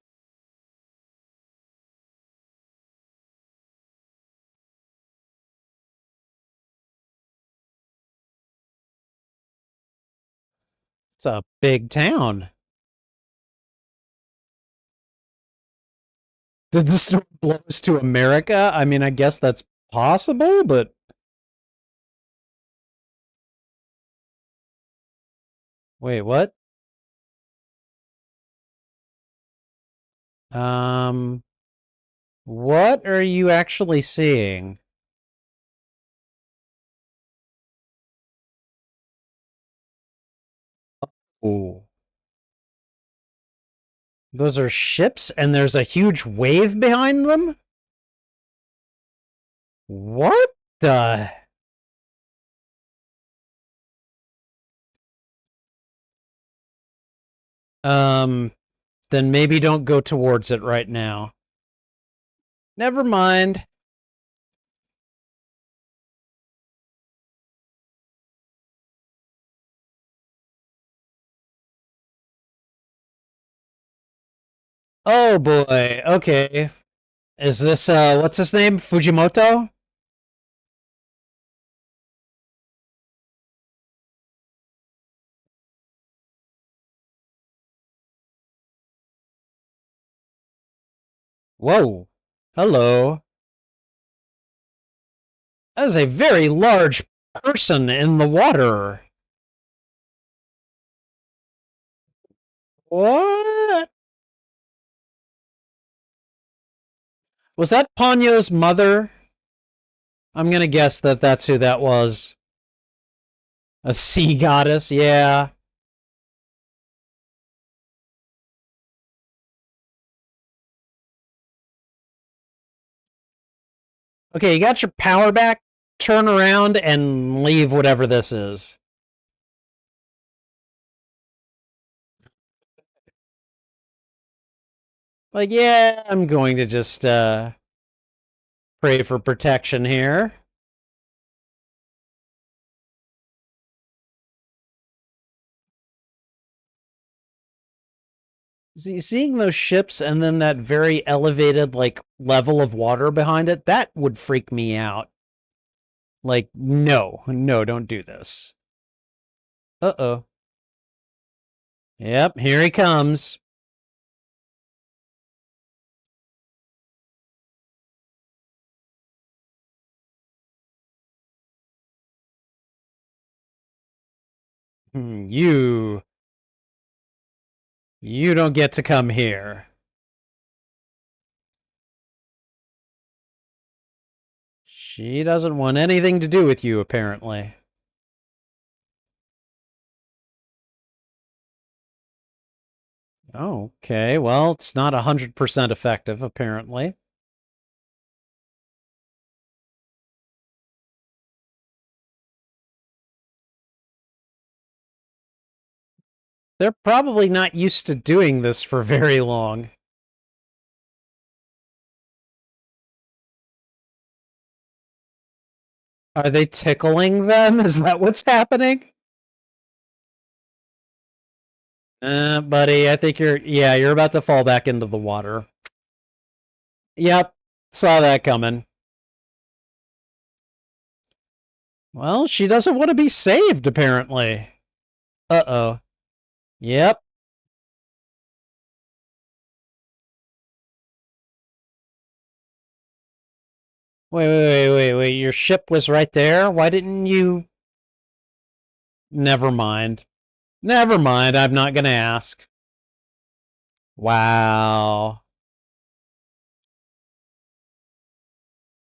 It's a big town. Did the storm blow us to America? I mean, I guess that's possible, but wait, what? Um, what are you actually seeing? Oh, those are ships, and there's a huge wave behind them? What the? Um, then maybe don't go towards it right now. Never mind. Oh boy. Okay. Is this what's his name? Fujimoto? Whoa. Hello. That is a very large person in the water. What? Was that Ponyo's mother? I'm gonna guess that that's who that was. A sea goddess, yeah. Okay, you got your power back. Turn around and leave whatever this is. Like, yeah, I'm going to just pray for protection here. Seeing those ships and then that very elevated like level of water behind it, that would freak me out. Like, no, no, don't do this. Uh-oh. Yep, here he comes. You don't get to come here. She doesn't want anything to do with you, apparently. Oh, okay. Well, it's not 100% effective, apparently. They're probably not used to doing this for very long. Are they tickling them? Is that what's happening? Buddy, I think you're about to fall back into the water. Yep, saw that coming. Well, she doesn't want to be saved, apparently. Uh-oh. Yep. Wait. Your ship was right there? Why didn't you... Never mind. Never mind, I'm not gonna ask. Wow.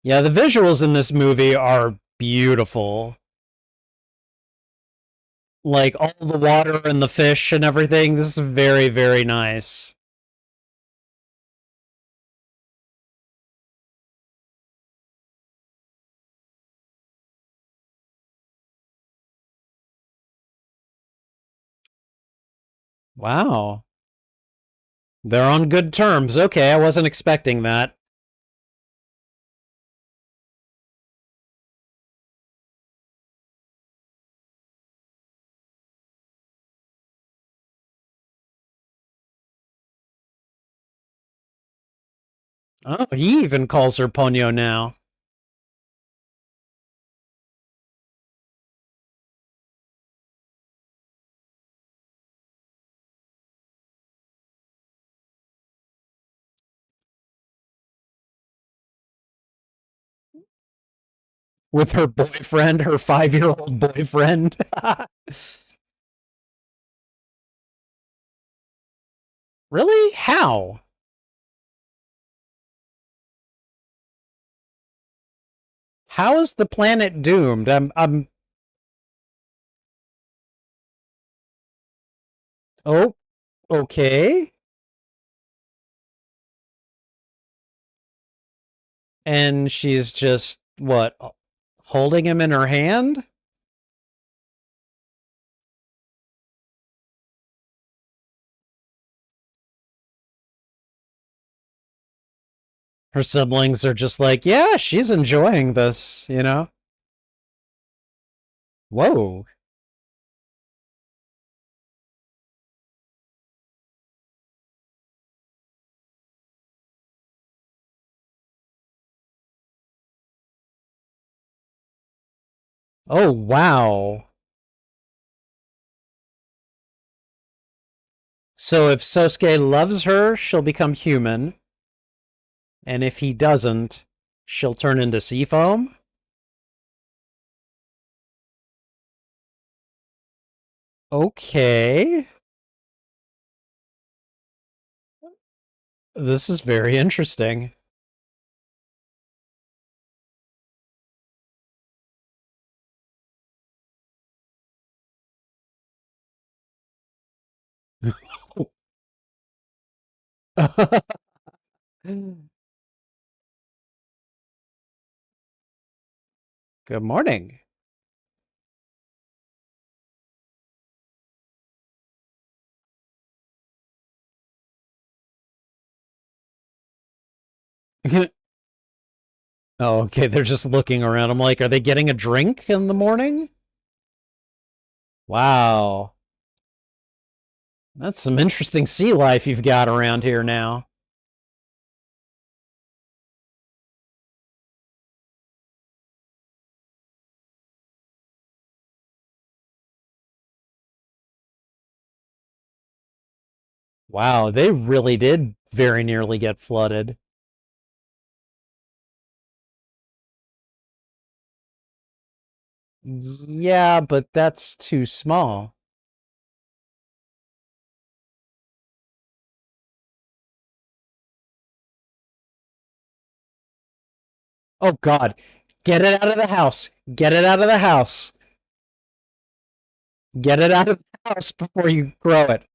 Yeah, the visuals in this movie are beautiful. Like, all the water and the fish and everything. This is very, very nice. Wow. They're on good terms. Okay, I wasn't expecting that. Oh, he even calls her Ponyo now. With her boyfriend, her 5-year-old boyfriend. Really? How? How is the planet doomed? Oh, okay. And she's just, what, holding him in her hand? Her siblings are just like, yeah, she's enjoying this, you know? Whoa. Oh, wow. So if Sosuke loves her, she'll become human. And if he doesn't, she'll turn into sea foam? Okay. This is very interesting. Good morning. Oh, okay. They're just looking around. I'm like, are they getting a drink in the morning? Wow. That's some interesting sea life you've got around here now. Wow, they really did very nearly get flooded. Yeah, but that's too small. Oh, God. Get it out of the house. Get it out of the house. Get it out of the house before you grow it.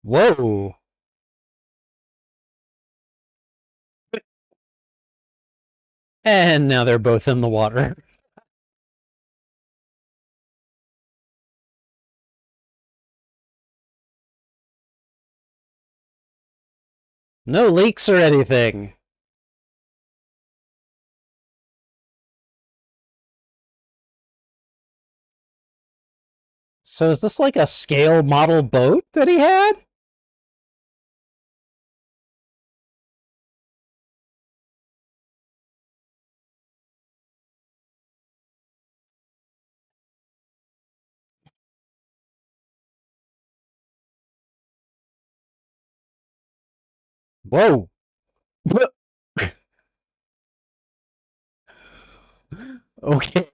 Whoa. And now they're both in the water. No leaks or anything. So is this like a scale model boat that he had? Whoa. Okay.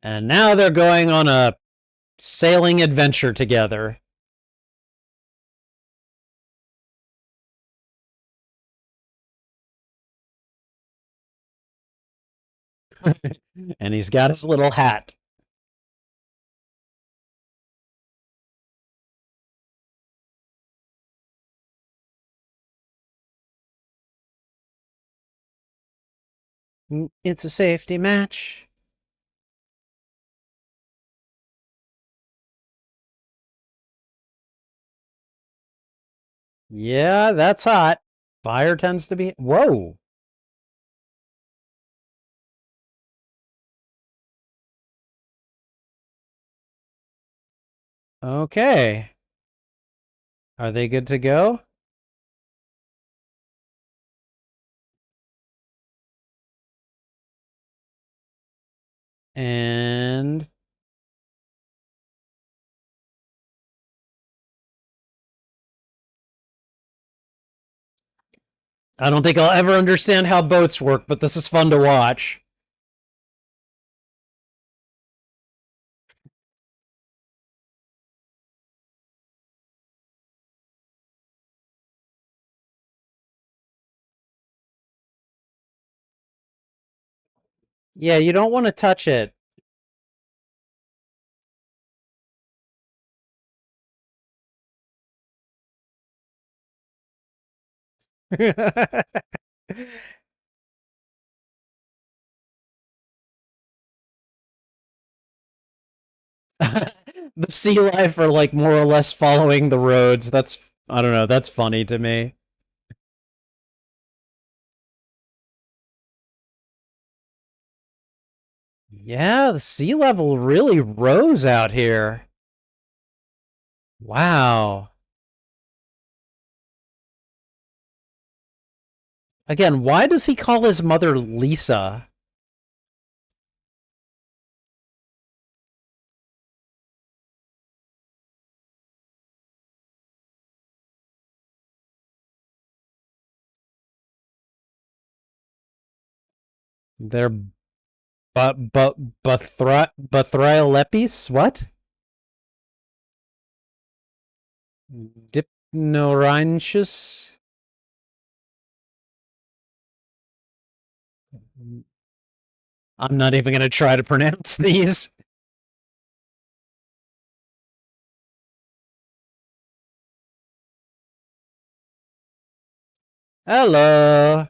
And now they're going on a sailing adventure together. And he's got his little hat. It's a safety match. Yeah, that's hot. Fire tends to be. Whoa. Okay. Are they good to go? And I don't think I'll ever understand how boats work, but this is fun to watch. Yeah, you don't want to touch it. The sea life are like more or less following the roads. That's I don't know, that's funny to me. Yeah, the sea level really rose out here. Wow. Again, why does he call his mother Lisa? They're Bathriolepis? What? Dipnorhynchus? I'm not even going to try to pronounce these. Hello.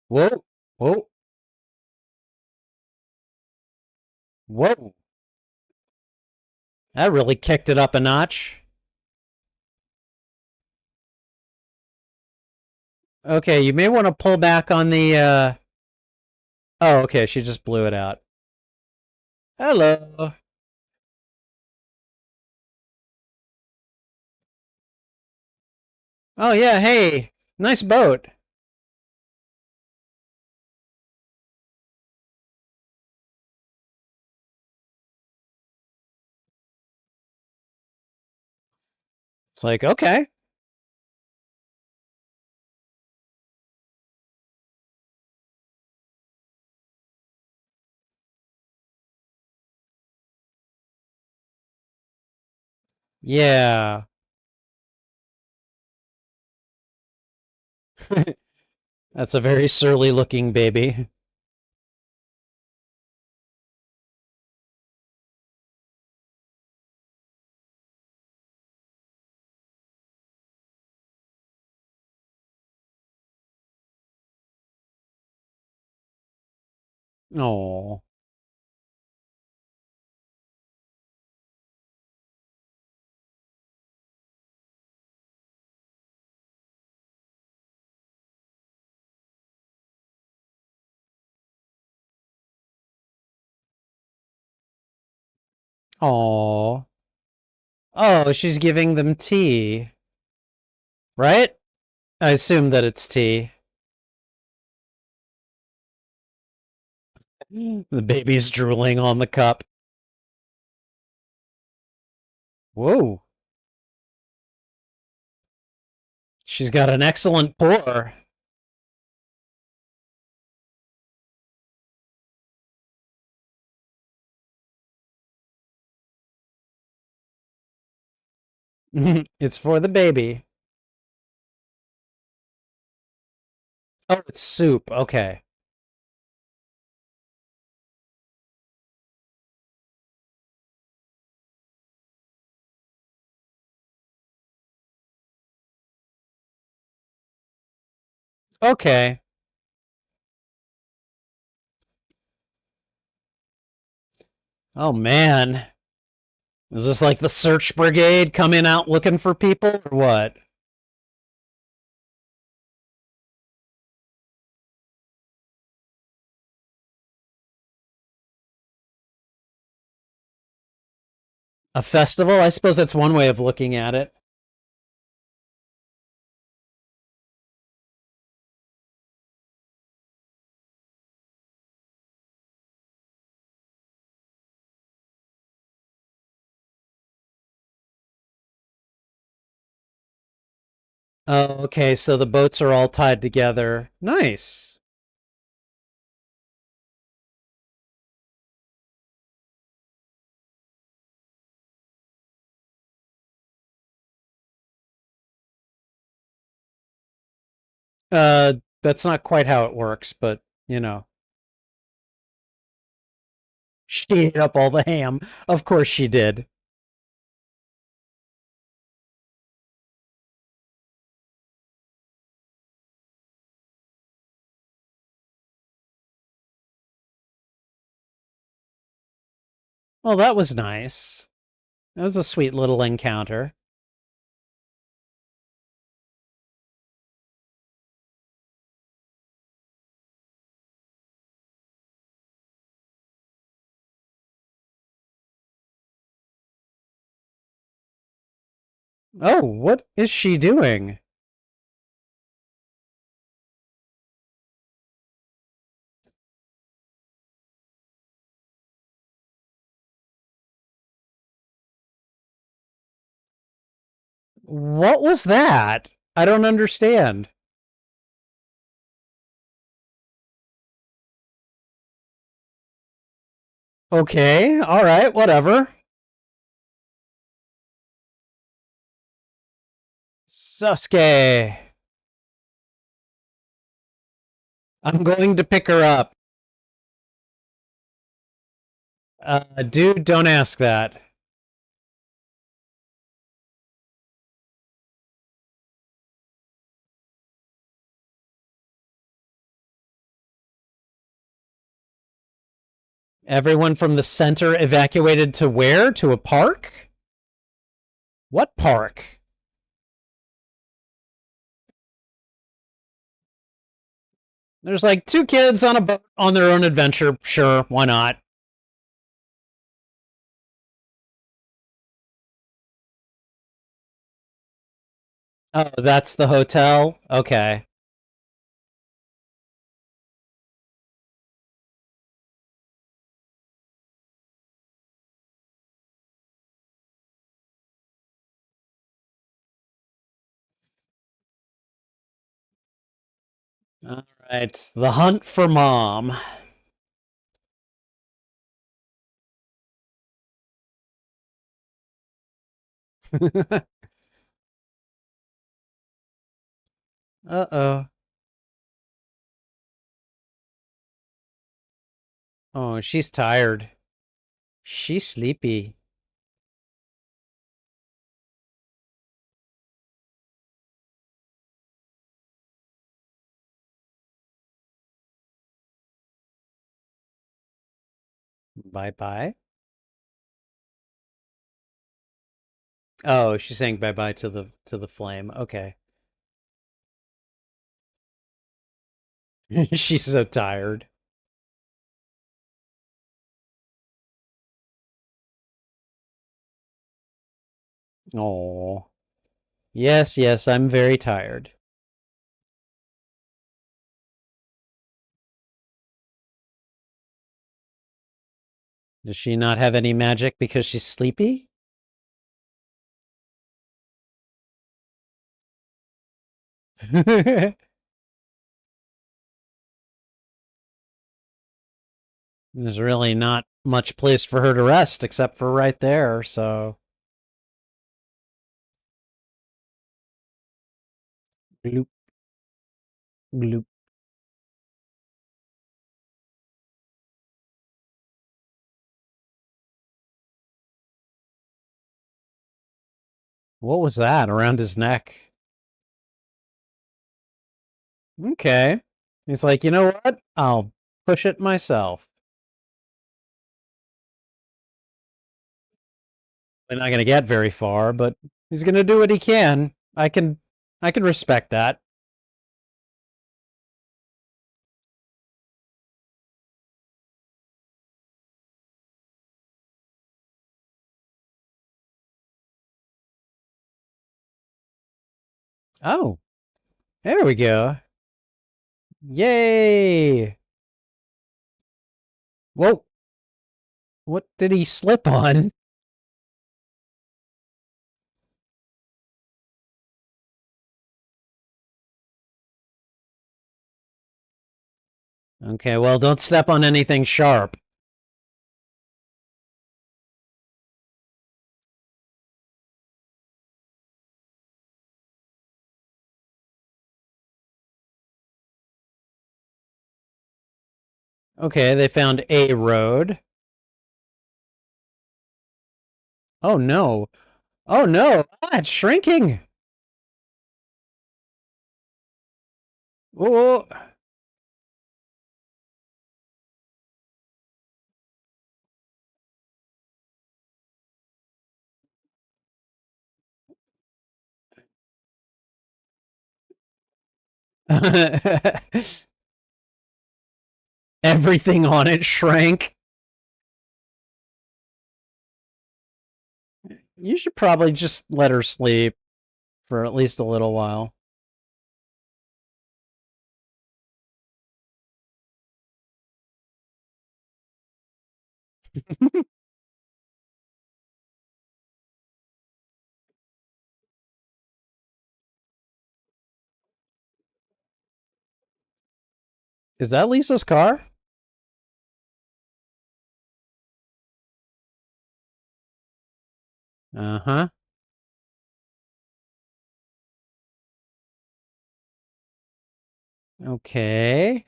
Whoa. Whoa. Whoa. That really kicked it up a notch. Okay, you may want to pull back on the Oh, okay, she just blew it out. Hello. Oh yeah, hey. Nice boat. It's like, okay. Yeah. That's a very surly looking baby. Oh. Oh. Oh, she's giving them tea. Right? I assume that it's tea. The baby's drooling on the cup. Whoa. She's got an excellent pour. It's for the baby. Oh, it's soup. Okay. Okay. Oh man. Is this like the search brigade coming out looking for people or what? A festival? I suppose that's one way of looking at it. Oh, okay, so the boats are all tied together. Nice. That's not quite how it works, but you know, she ate up all the ham. Of course she did. Well, that was nice. That was a sweet little encounter. Oh, what is she doing? What was that? I don't understand. Okay, all right, whatever. Sasuke. I'm going to pick her up. Dude, don't ask that. Everyone from the center evacuated to where? To a park? What park? There's like two kids on a boat on their own adventure. Sure, why not? Oh, that's the hotel? Okay. All right. The hunt for mom. Uh-oh. Oh, she's tired. She's sleepy. Bye-bye. Oh, she's saying bye-bye to the flame. Okay. She's so tired. Oh. Yes, yes, I'm very tired. Does she not have any magic because she's sleepy? There's really not much place for her to rest except for right there, so gloop, gloop. What was that around his neck? Okay. He's like, you know what? I'll push it myself. We're not gonna get very far, but he's gonna do what he can. I can respect that. Oh, there we go. Yay! Whoa, what did he slip on? Okay, well, don't step on anything sharp. Okay, they found a road. Oh no. Oh no. Ah, it's shrinking. Whoa. Everything on it shrank. You should probably just let her sleep for at least a little while. Is that Lisa's car? Uh-huh. Okay.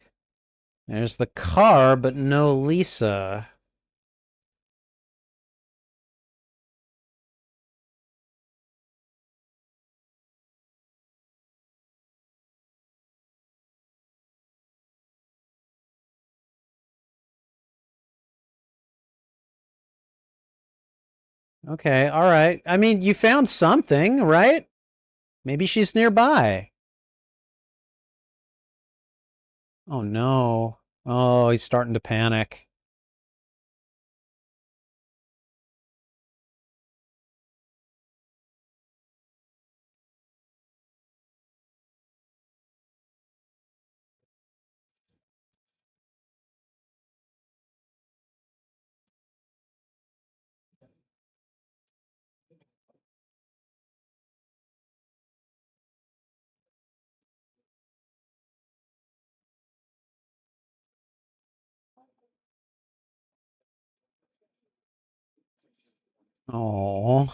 There's the car, but no Lisa. Okay, all right. I mean, you found something, right? Maybe she's nearby. Oh no. Oh, he's starting to panic. Oh,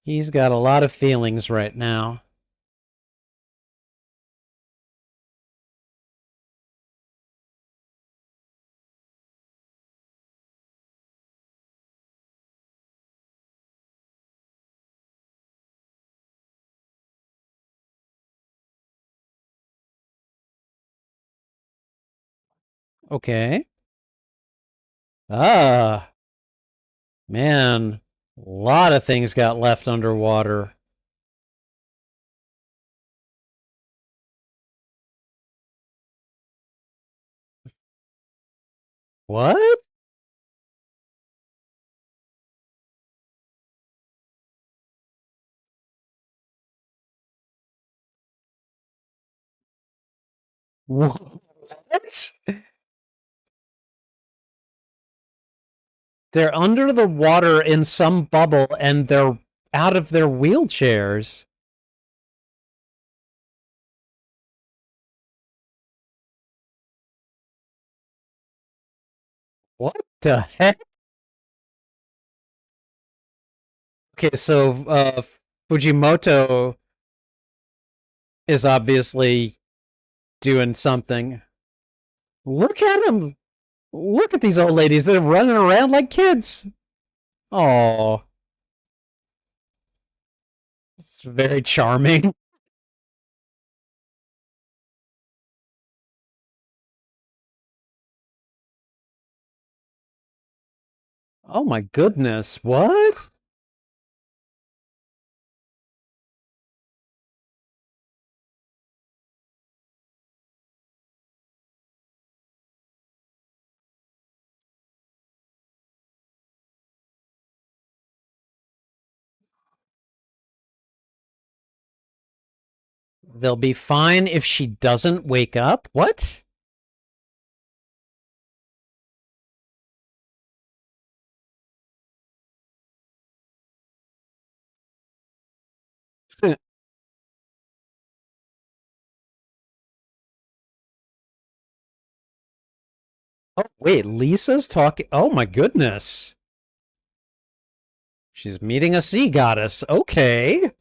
he's got a lot of feelings right now. Okay. Ah, man. A lot of things got left underwater. What? What? They're under the water in some bubble and they're out of their wheelchairs. What the heck? Okay, so Fujimoto is obviously doing something. Look at them. Look at these old ladies. They're running around like kids. Oh, it's very charming. Oh my goodness. What? They'll be fine if she doesn't wake up? What? Oh, wait, Lisa's talking. Oh my goodness. She's meeting a sea goddess. Okay.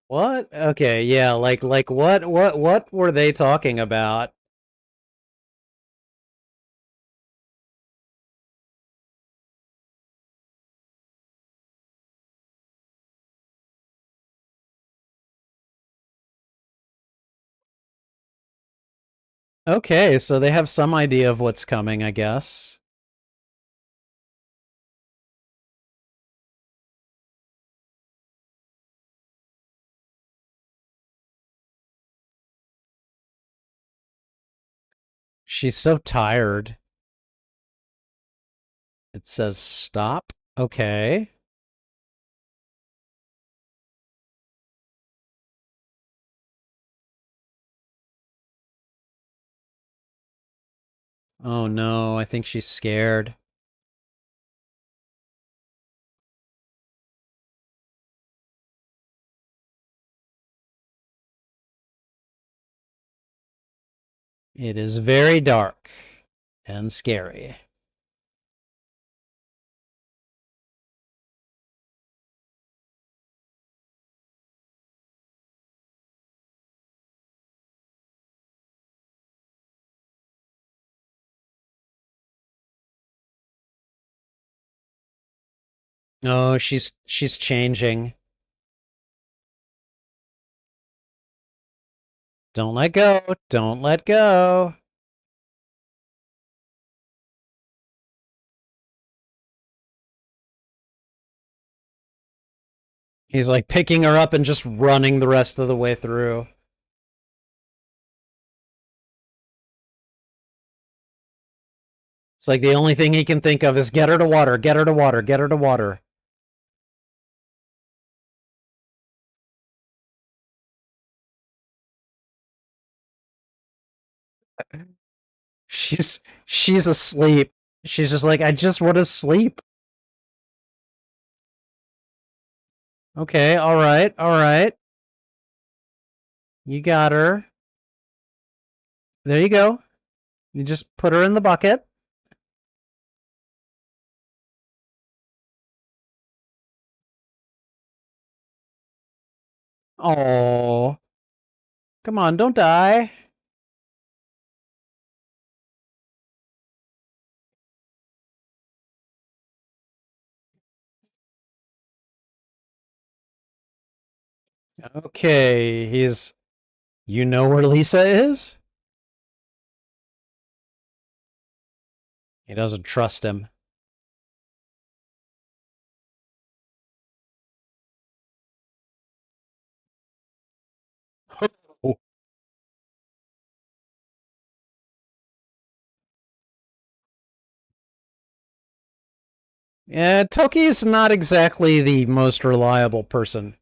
What? Okay, yeah, like what were they talking about? Okay, so they have some idea of what's coming, I guess. She's so tired. It says stop. Okay. Oh no, I think she's scared. It is very dark and scary. Oh, she's changing. Don't let go. Don't let go. He's like picking her up and just running the rest of the way through. It's like the only thing he can think of is get her to water, get her to water, get her to water. She's asleep. She's just like, I just want to sleep. Okay, all right, all right. You got her. There you go. You just put her in the bucket. Oh, come on, don't die. Okay, he's. You know where Lisa is? He doesn't trust him. Yeah, Toki's not exactly the most reliable person.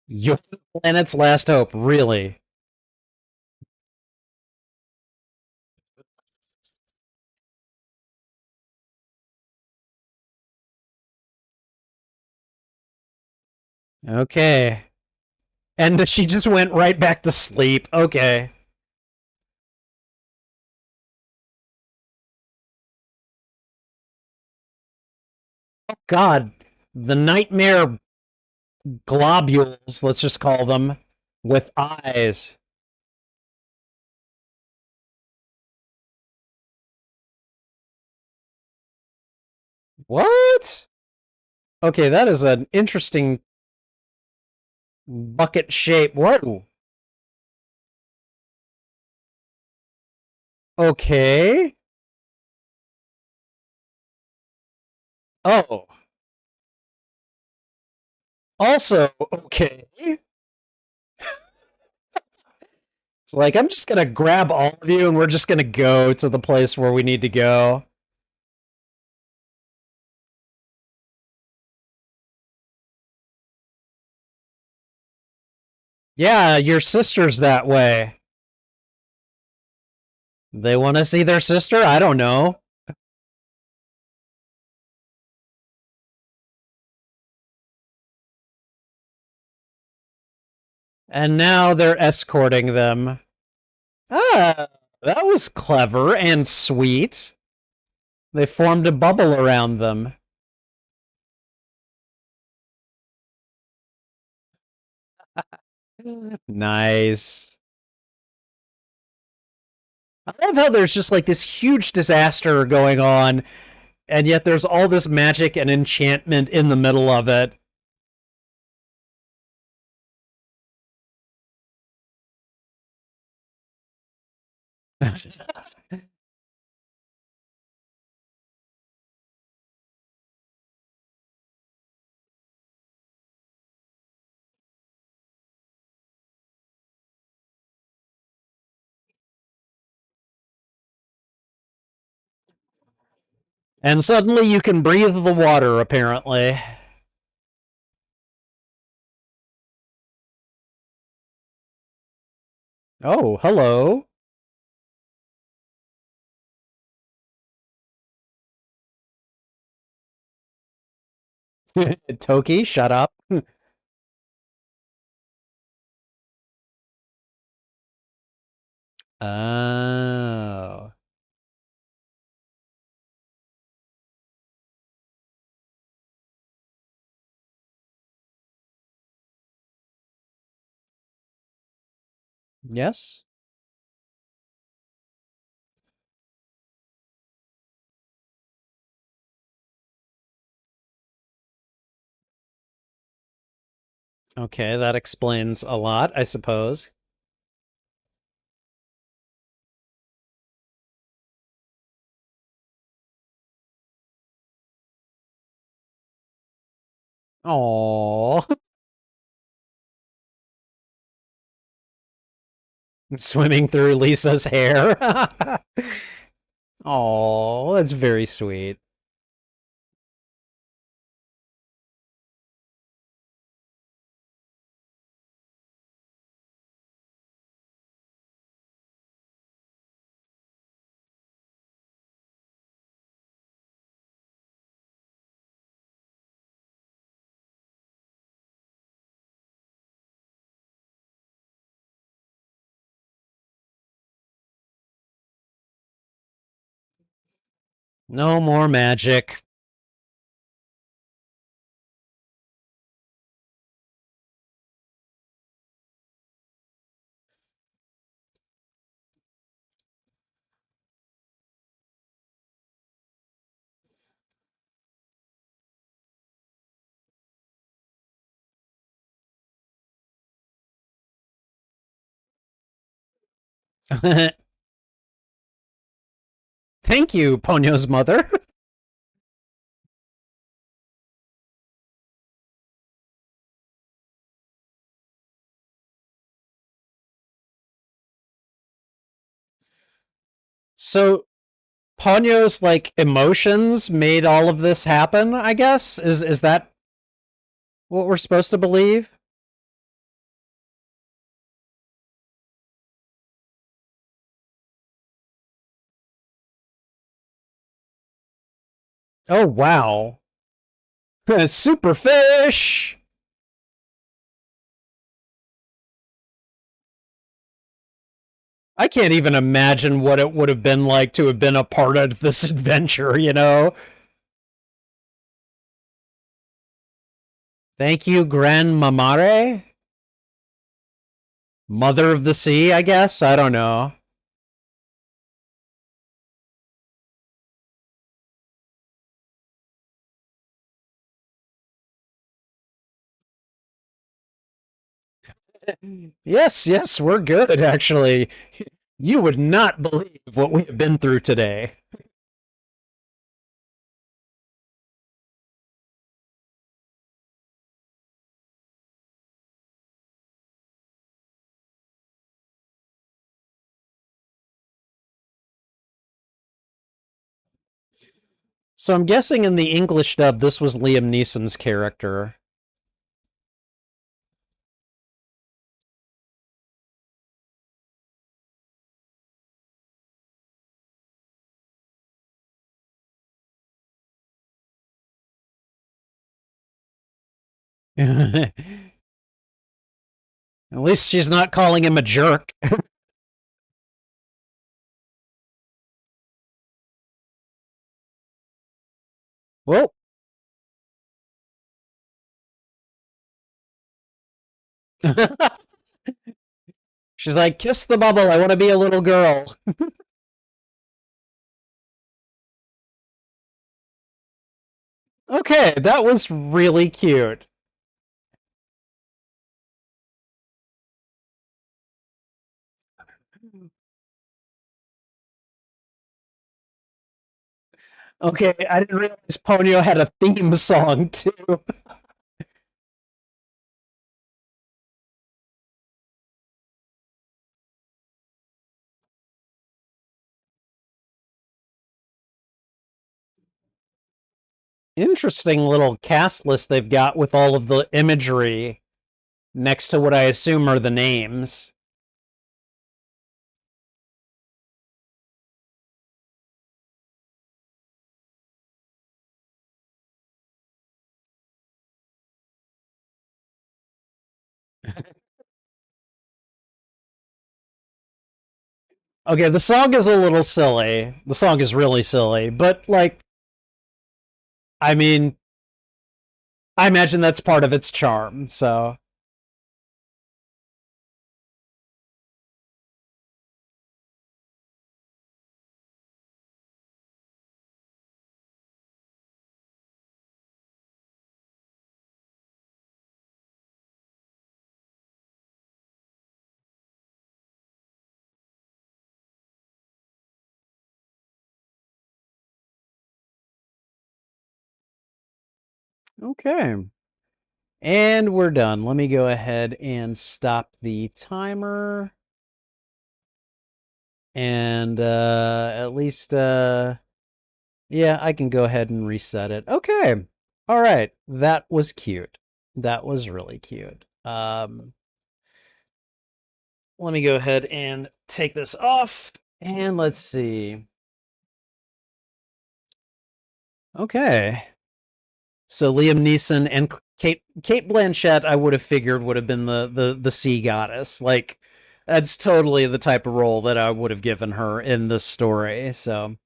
You're the planet's last hope, really. Okay. And she just went right back to sleep. Okay. God, the nightmare globules, let's just call them, with eyes. What? Okay, that is an interesting bucket shape. What? Okay. Oh. Also, okay. It's like, I'm just gonna grab all of you and we're just gonna go to the place where we need to go. Yeah, your sister's that way. They want to see their sister? I don't know. And now they're escorting them. Ah, that was clever and sweet. They formed a bubble around them. Nice. I love how there's just like this huge disaster going on, and yet there's all this magic and enchantment in the middle of it. And suddenly you can breathe the water, apparently. Oh, hello. Toki, shut up. Oh. Yes? Okay, that explains a lot, I suppose. Oh, swimming through Lisa's hair. Oh, that's very sweet. No more magic. Thank you, Ponyo's mother. So, Ponyo's like emotions made all of this happen, I guess? Is that what we're supposed to believe? Oh, wow. Super fish. I can't even imagine what it would have been like to have been a part of this adventure, you know? Thank you, Grandmamare? Mother of the Sea, I guess? I don't know. Yes, yes, we're good, actually. You would not believe what we have been through today. So I'm guessing in the English dub, this was Liam Neeson's character. At least she's not calling him a jerk. Well, she's like, kiss the bubble. I want to be a little girl. Okay, that was really cute. Okay, I didn't realize Ponyo had a theme song too. Interesting little cast list they've got with all of the imagery next to what I assume are the names. Okay, the song is a little silly. The song is really silly, but like, I mean, I imagine that's part of its charm. So, okay. And we're done. Let me go ahead and stop the timer. And at least yeah, I can go ahead and reset it. Okay. All right. That was cute. That was really cute. Let me go ahead and take this off and let's see. Okay. So Liam Neeson and Kate Blanchett, I would have figured would have been the sea goddess. Like that's totally the type of role that I would have given her in this story. So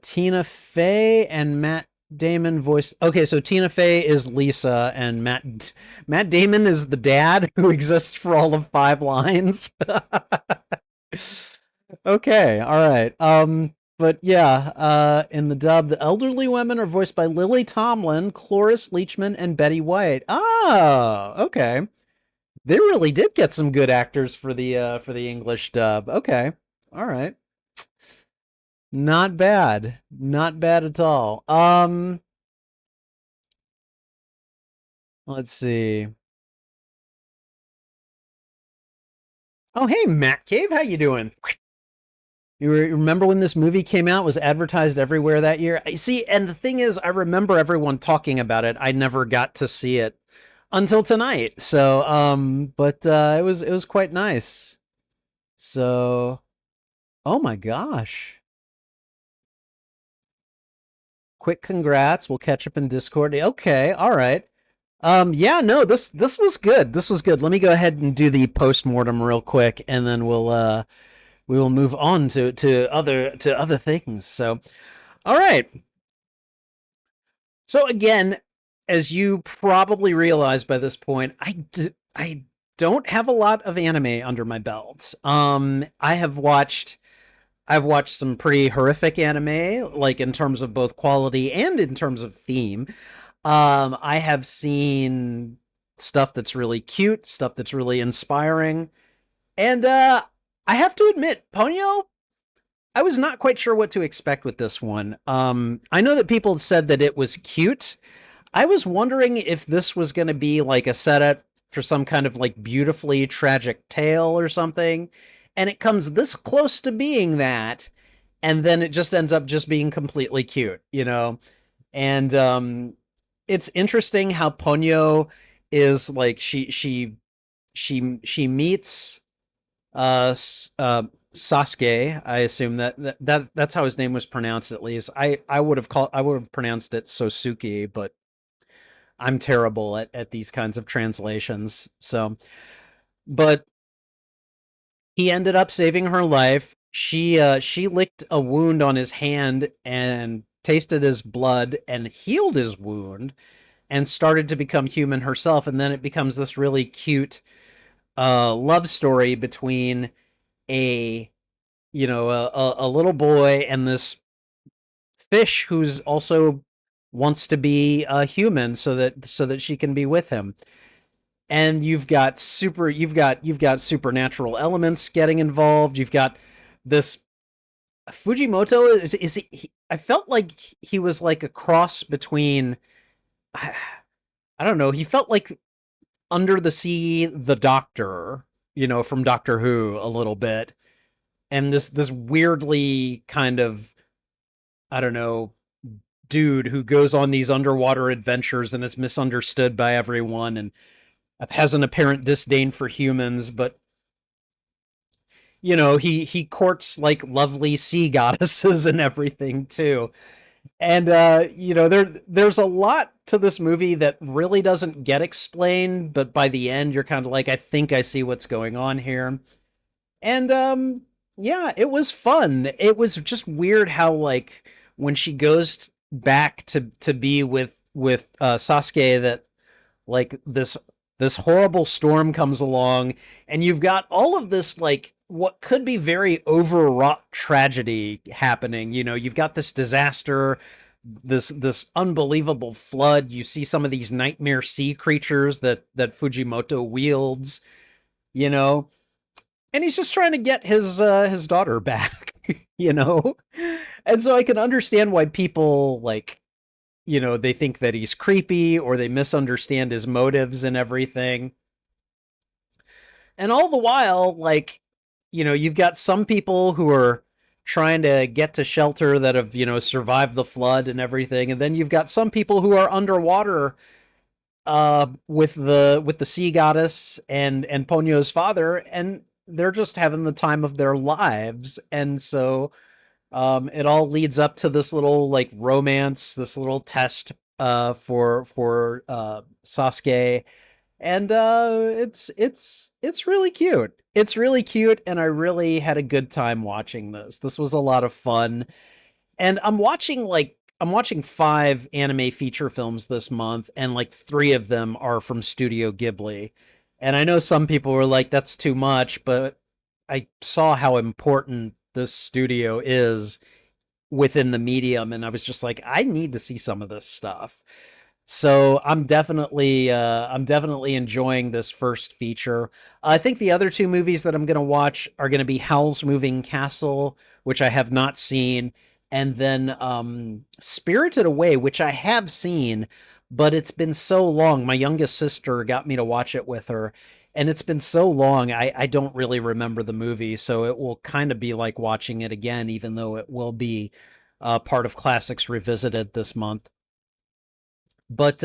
Tina Fey and Matt Damon voice. Okay, so Tina Fey is Lisa, and Matt Damon is the dad who exists for all of 5 lines. Okay, all right. But yeah, in the dub, the elderly women are voiced by Lily Tomlin, Cloris Leachman, and Betty White. Oh, okay. They really did get some good actors for the English dub. Okay, all right. Not bad. Not bad at all. Let's see. Oh, hey, Matt Cave, how you doing? You remember when this movie came out? It was advertised everywhere that year. I see, and the thing is, I remember everyone talking about it. I never got to see it until tonight. So, but it was quite nice. So, oh my gosh. Quick congrats. We'll catch up in Discord. Okay, all right. Yeah, no, this was good. This was good. Let me go ahead and do the post-mortem real quick and then we will move on to other things. So, all right. So again, as you probably realize by this point, I don't have a lot of anime under my belt. I've watched some pretty horrific anime, like in terms of both quality and in terms of theme. I have seen stuff that's really cute, stuff that's really inspiring, and I have to admit, Ponyo, I was not quite sure what to expect with this one. I know that people said that it was cute. I was wondering if this was going to be like a setup for some kind of like beautifully tragic tale or something, and it comes this close to being that, and then it just ends up just being completely cute, you know? And it's interesting how Ponyo is like she meets Sasuke. I assume that's how his name was pronounced. At least I would have pronounced it Sosuke, but I'm terrible at these kinds of translations. So, but he ended up saving her life. She licked a wound on his hand and tasted his blood and healed his wound and started to become human herself. And then it becomes this really cute love story between a a little boy and this fish who's also wants to be a human so that she can be with him. And you've got supernatural elements getting involved. You've got this Fujimoto I felt like he was like a cross between I, I don't know, he felt like Under the Sea the Doctor, from Doctor Who a little bit. And this weirdly kind of, I don't know, dude who goes on these underwater adventures and is misunderstood by everyone and has an apparent disdain for humans, but he courts like lovely sea goddesses and everything too. And there's a lot to this movie that really doesn't get explained, but by the end you're kind of like, I think I see what's going on here. And yeah, it was fun. It was just weird how like when she goes back to be with Sasuke, that like this horrible storm comes along and you've got all of this like what could be very overwrought tragedy happening. You've got this disaster, this unbelievable flood. You see some of these nightmare sea creatures that Fujimoto wields, you know, and he's just trying to get his. Daughter back, you know? And so I can understand why people like, they think that he's creepy or they misunderstand his motives and everything. And all the while, like, you've got some people who are trying to get to shelter that have, survived the flood and everything. And then you've got some people who are underwater with the sea goddess and Ponyo's father, and they're just having the time of their lives. And so it all leads up to this little like romance, this little test for Sasuke, and it's really cute. It's really cute, and I really had a good time watching this. This was a lot of fun, and I'm watching five anime feature films this month, and like three of them are from Studio Ghibli. And I know some people were like, "That's too much," but I saw how important this studio is within the medium, and I was just like, I need to see some of this stuff. So I'm definitely enjoying this first feature. I think the other two movies that I'm going to watch are going to be Howl's Moving Castle, which I have not seen, and then Spirited Away, which I have seen, but it's been so long. My youngest sister got me to watch it with her, and it's been so long, I don't really remember the movie, so it will kind of be like watching it again, even though it will be part of Classics Revisited this month. But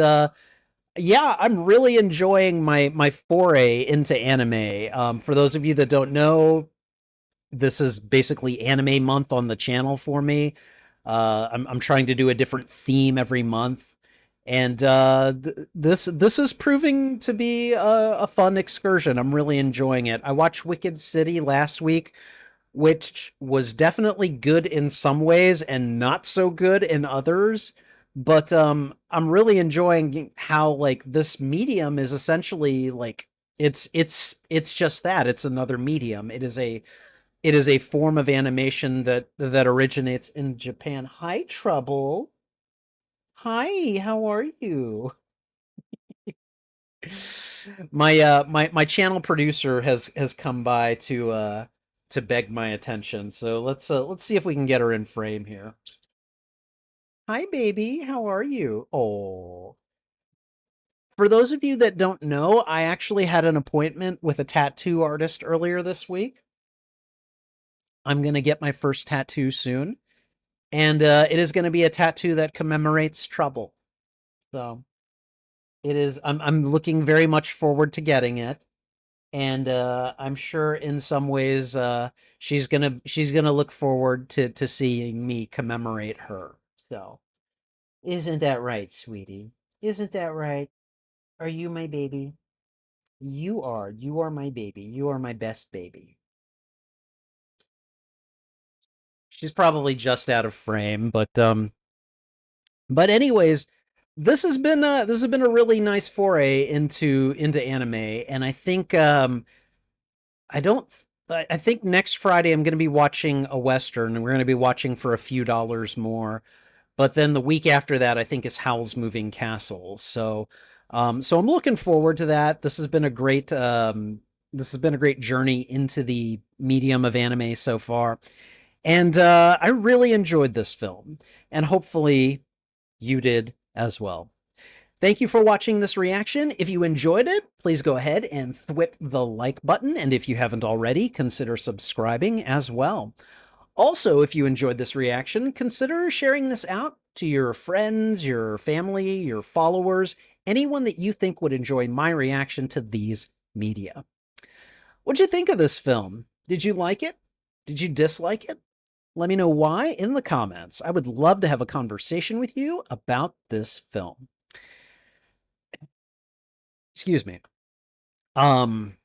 yeah, I'm really enjoying my foray into anime. For those of you that don't know, this is basically anime month on the channel for me. I'm trying to do a different theme every month, and this is proving to be a fun excursion. I'm really enjoying it. I watched Wicked City last week, which was definitely good in some ways and not so good in others. But I'm really enjoying how like this medium is essentially like it's just that, it's another medium. It is a form of animation that originates in Japan. Hi, Trouble. Hi, how are you? My channel producer has come by to beg my attention. So let's see if we can get her in frame here. Hi, baby. How are you? Oh. For those of you that don't know, I actually had an appointment with a tattoo artist earlier this week. I'm going to get my first tattoo soon, and it is going to be a tattoo that commemorates trouble. So it is. I'm looking very much forward to getting it, and I'm sure in some ways she's gonna look forward to seeing me commemorate her. So isn't that right, sweetie? Isn't that right? Are you my baby? You are. You are my baby. You are my best baby. She's probably just out of frame, but anyways, this has been a really nice foray into anime, and I think I don't I think next Friday I'm going to be watching a western, and we're going to be watching for a few dollars more. But then the week after that, I think is Howl's Moving Castle. So I'm looking forward to that. This has been a great journey into the medium of anime so far, and I really enjoyed this film, and hopefully you did as well. Thank you for watching this reaction. If you enjoyed it, please go ahead and thwip the like button, and if you haven't already, consider subscribing as well. Also, if you enjoyed this reaction, consider sharing this out to your friends, your family, your followers, anyone that you think would enjoy my reaction to these media. What'd you think of this film? Did you like it? Did you dislike it? Let me know why in the comments. I would love to have a conversation with you about this film. Excuse me. Um,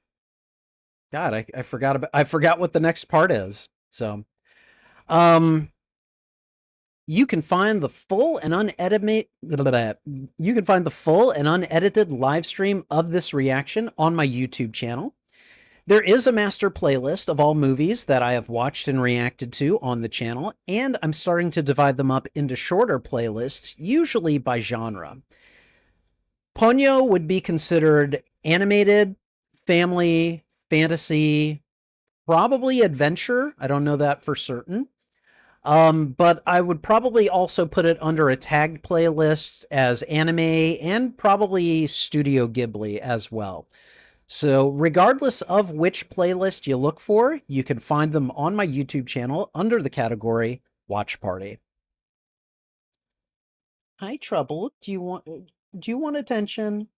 God, I forgot what the next part is. So, um, you can find the full and unedited live stream of this reaction on my YouTube channel. There is a master playlist of all movies that I have watched and reacted to on the channel, and I'm starting to divide them up into shorter playlists, usually by genre. Ponyo would be considered animated, family, fantasy, probably adventure. I don't know that for certain. But I would probably also put it under a tagged playlist as anime and probably Studio Ghibli as well. So regardless of which playlist you look for, you can find them on my YouTube channel under the category Watch Party. Hi, Trouble. Do you want attention?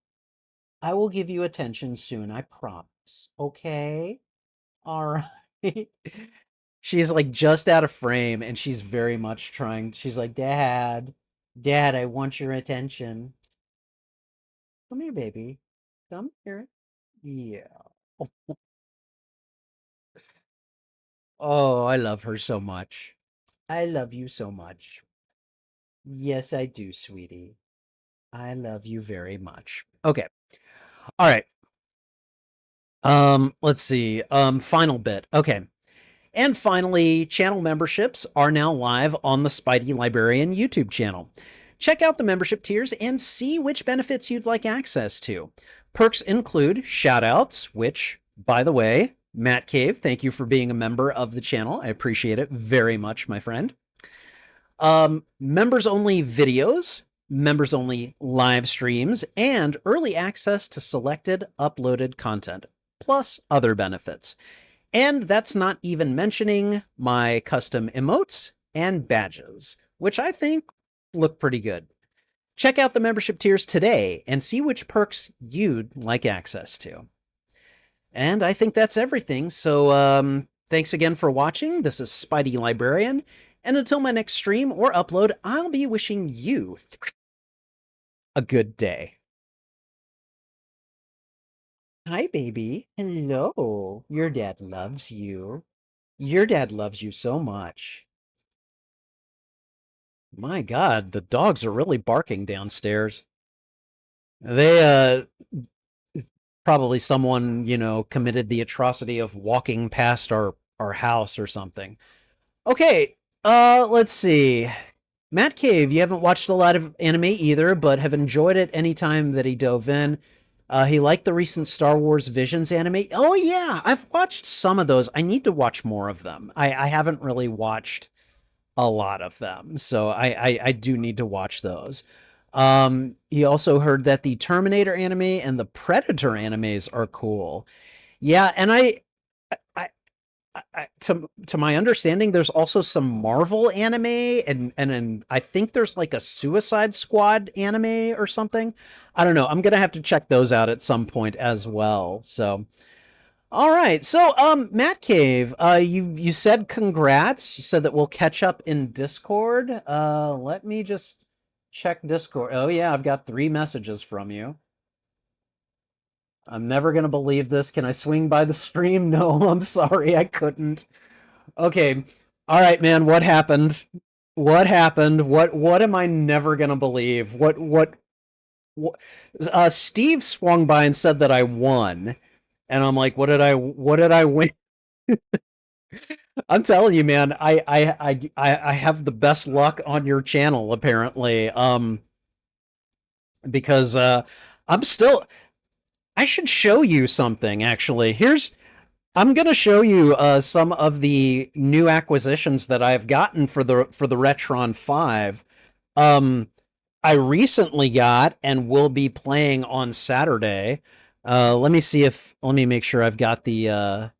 I will give you attention soon, I promise. Okay? All right. She's like just out of frame and she's very much trying. She's like, Dad, I want your attention. Come here, baby. Come here. Yeah. Oh, I love her so much. I love you so much. Yes, I do, sweetie. I love you very much. Okay. All right. Let's see. Final bit. Okay. And finally, channel memberships are now live on the Spidey Librarian YouTube channel. Check out the membership tiers and see which benefits you'd like access to. Perks include shoutouts, which, by the way, Matt Cave, thank you for being a member of the channel. I appreciate it very much, my friend. Members only videos, members only live streams, and early access to selected uploaded content, plus other benefits. And that's not even mentioning my custom emotes and badges, which I think look pretty good. Check out the membership tiers today and see which perks you'd like access to. And I think that's everything. So thanks again for watching. This is Spidey Librarian. And until my next stream or upload, I'll be wishing you a good day. Hi, baby. Hello. Your dad loves you. Your dad loves you so much. My God, the dogs are really barking downstairs. They, probably someone, committed the atrocity of walking past our house or something. Okay, let's see. Matt Cave, you haven't watched a lot of anime either, but have enjoyed it any time that he dove in. He liked the recent Star Wars Visions anime. Oh yeah, I've watched some of those. I need to watch more of them. I haven't really watched a lot of them, so I do need to watch those. He also heard that the Terminator anime and the Predator animes are cool. Yeah, and to my understanding, there's also some Marvel anime, and I think there's like a Suicide Squad anime or something. I don't know. I'm gonna have to check those out at some point as well. So, all right. So, Matt Cave, you said congrats. You said that we'll catch up in Discord. Let me just Check Discord. Oh yeah, I've got 3 messages from you. I'm never gonna believe this. Can I swing by the stream? No, I'm sorry, I couldn't. Okay. All right, man, what happened? What happened? What am I never gonna believe? What Steve swung by and said that I won. And I'm like, what did I win? I'm telling you, man, I have the best luck on your channel, apparently. Because I'm still I should show you something actually. I'm gonna show you some of the new acquisitions that I've gotten for the Retron 5. Um, I recently got and will be playing on Saturday. Let me make sure I've got the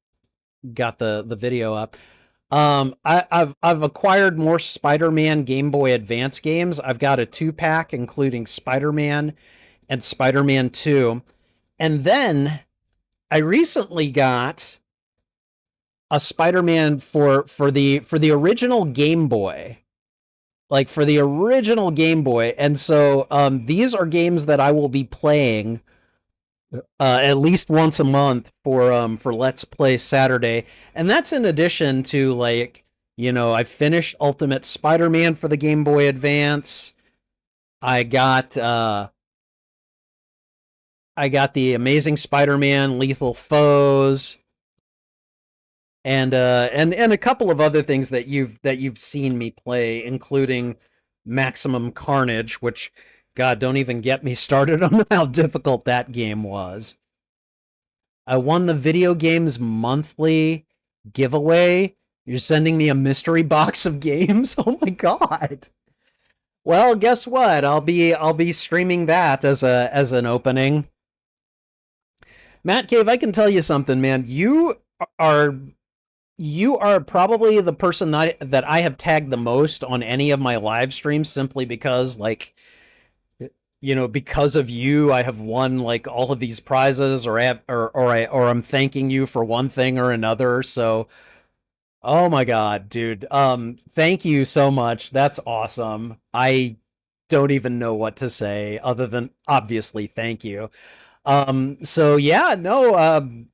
video up. I've acquired more Spider-Man Game Boy Advance games. I've got a 2-pack including Spider-Man and Spider-Man 2. And then I recently got a Spider-Man for the original Game Boy. Like for the original Game Boy. And so these are games that I will be playing at least once a month for Let's Play Saturday. And that's in addition to, like, I finished Ultimate Spider-Man for the Game Boy Advance. I got the Amazing Spider-Man Lethal Foes, and a couple of other things that you've seen me play, including Maximum Carnage, which, God, don't even get me started on how difficult that game was. I won the video games monthly giveaway. You're sending me a mystery box of games? Oh my God. Well, guess what? I'll be streaming that as an opening. Matt Cave, I can tell you something, man. Are you are probably the person that I have tagged the most on any of my live streams, simply because, like, because of you, I have won like all of these prizes, or I'm thanking you for one thing or another. So, oh my God, dude. Thank you so much. That's awesome. I don't even know what to say other than obviously thank you. So yeah, no,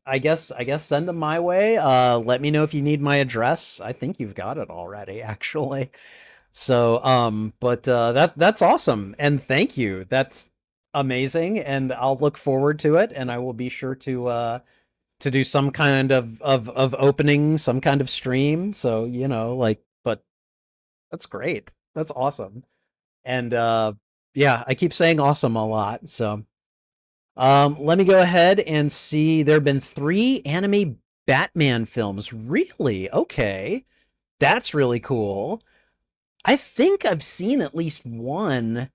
I guess send them my way. Let me know if you need my address. I think you've got it already, actually. So, but that's awesome, and thank you. That's amazing, and I'll look forward to it, and I will be sure to do some kind of opening, some kind of stream. So, like, but that's great. That's awesome. And yeah, I keep saying awesome a lot. So, let me go ahead and see. There have been 3 anime Batman films. Really? Okay. That's really cool. I think I've seen at least one,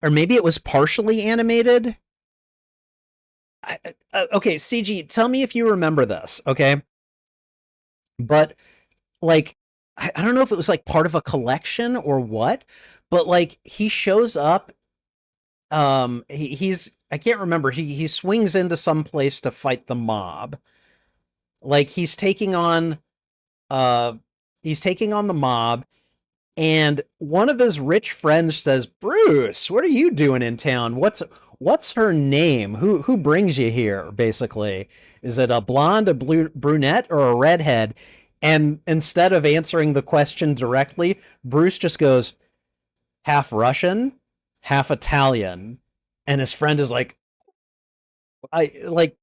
or maybe it was partially animated. Okay, CG, tell me if you remember this, okay? But, like, I don't know if it was like part of a collection or what, but like he shows up. He's I can't remember. He swings into some place to fight the mob. Like uh he's taking on the mob. And one of his rich friends says, "Bruce, what are you doing in town? What's her name? Who brings you here?" Basically, is it a blonde, a brunette, or a redhead? And instead of answering the question directly, Bruce just goes, "Half Russian, half Italian." And his friend is like, "I like."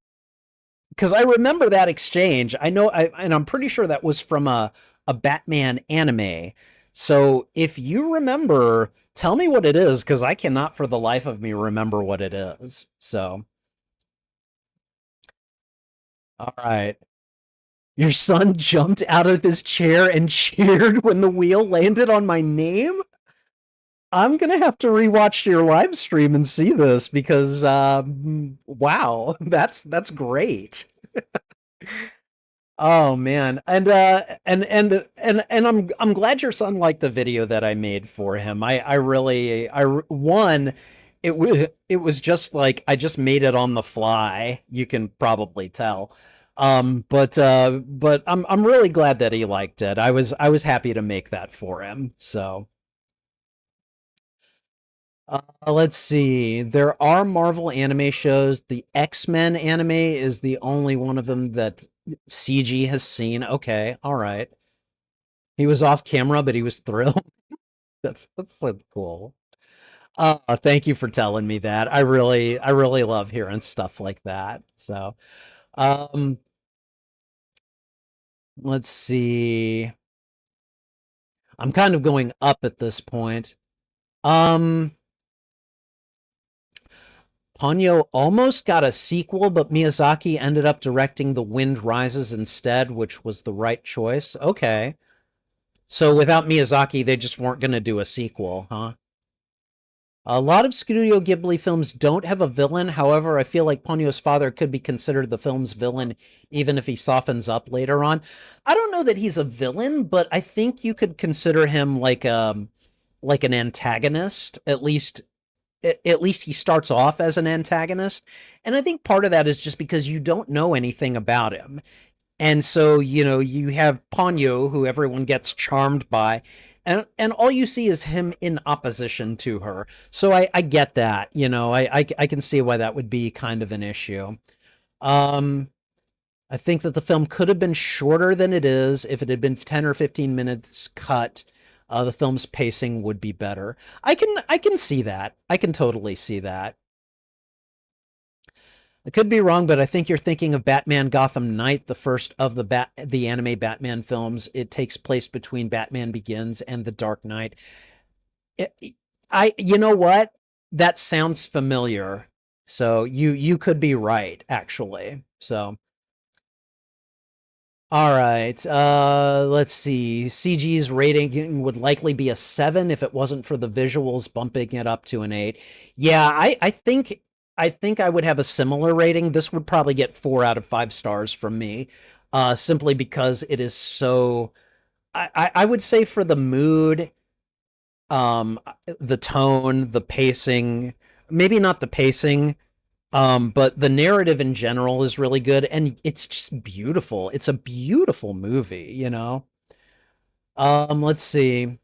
Because I remember that exchange. And I'm pretty sure that was from a Batman anime. So if you remember, tell me what it is, because I cannot for the life of me remember what it is. So, all right. Your son jumped out of his chair and cheered when the wheel landed on my name? I'm gonna have to rewatch your live stream and see this because wow, that's great. Oh man. And I'm glad your son liked the video that I made for him. I really one, it was just like I just made it on the fly. You can probably tell. But I'm really glad that he liked it. I was happy to make that for him. So Let's see. There are Marvel anime shows. The X-Men anime is the only one of them that CG has seen. Okay, all right. He was off camera, but he was thrilled. That's so cool. Thank you for telling me that. I really love hearing stuff like that. So, um, let's see. I'm kind of going up at this point. Um, Ponyo almost got a sequel, but Miyazaki ended up directing The Wind Rises instead, which was the right choice. Okay. So without Miyazaki, they just weren't going to do a sequel, huh? A lot of Studio Ghibli films don't have a villain. However, I feel like Ponyo's father could be considered the film's villain, even if he softens up later on. I don't know that he's a villain, but I think you could consider him like an antagonist. At least he starts off as an antagonist, and I think part of that is just because you don't know anything about him. And so, you have Ponyo, who everyone gets charmed by, and all you see is him in opposition to her. So I get that, I can see why that would be kind of an issue. Um, I think that the film could have been shorter than it is. If it had been 10 or 15 minutes cut, the film's pacing would be better. I can see that. I can totally see that. I could be wrong, but I think you're thinking of Batman Gotham Knight, the first of the anime Batman films. It takes place between Batman Begins and The Dark Knight. It, you know what? That sounds familiar. So you could be right, actually. So all right. Let's see. CG's rating would likely be a 7 if it wasn't for the visuals bumping it up to an 8. Yeah, I think I would have a similar rating. This would probably get 4 out of 5 stars from me. Simply because it is so I would say for the mood, um the tone, the pacing, maybe not the pacing, but the narrative in general is really good, and it's just beautiful. It's a beautiful movie. Let's see.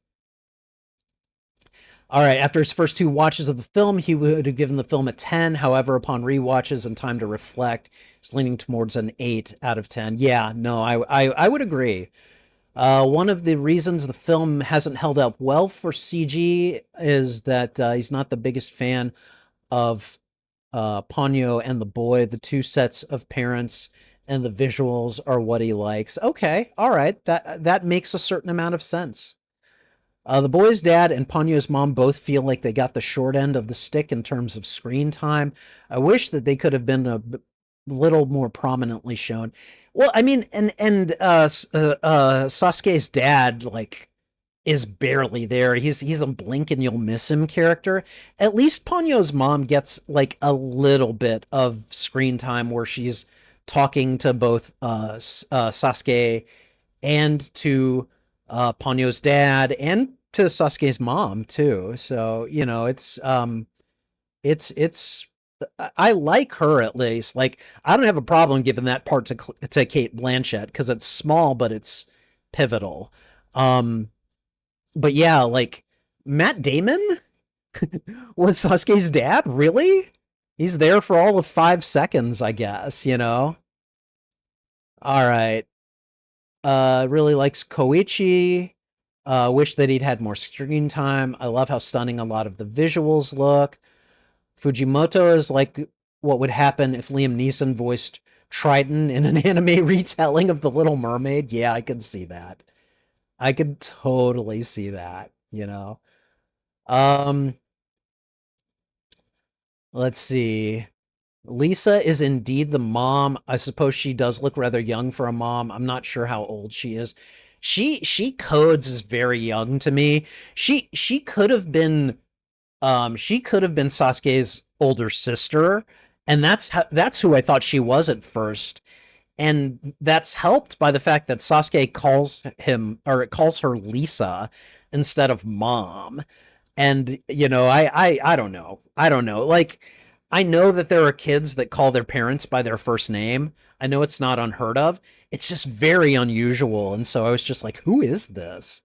All right, after his first two watches of the film, he would have given the film a 10. However, upon rewatches and time to reflect, he's leaning towards an 8 out of 10. Yeah, no, I would agree. One of the reasons the film hasn't held up well for CG is that he's not the biggest fan of Ponyo and the boy. The two sets of parents and the visuals are what he likes. Okay, all right, that makes a certain amount of sense. The boy's dad and Ponyo's mom both feel like they got the short end of the stick in terms of screen time. I wish that they could have been a little more prominently shown. Well, I mean, and Sasuke's dad is barely there. He's a blink and you'll miss him character. At least Ponyo's mom gets like a little bit of screen time where she's talking to both Sasuke and to Ponyo's dad and to Sasuke's mom too. So it's I like her at least. Like I don't have a problem giving that part to Kate Blanchett because it's small but it's pivotal. Um, but yeah, like Matt Damon was Sasuke's dad. Really? He's there for all of 5 seconds, I guess. All right. Really likes Koichi. Wish that he'd had more screen time. I love how stunning a lot of the visuals look. Fujimoto is like what would happen if Liam Neeson voiced Triton in an anime retelling of The Little Mermaid. Yeah, I could see that. I could totally see that. Um, let's see. Lisa is indeed the mom. I suppose she does look rather young for a mom. I'm not sure how old she is. She codes as very young to me. She could have been Sasuke's older sister, and that's who I thought she was at first. And that's helped by the fact that Sasuke calls her Lisa instead of mom. And I don't know. I don't know. Like I know that there are kids that call their parents by their first name. I know it's not unheard of. It's just very unusual. And so I was just like, who is this?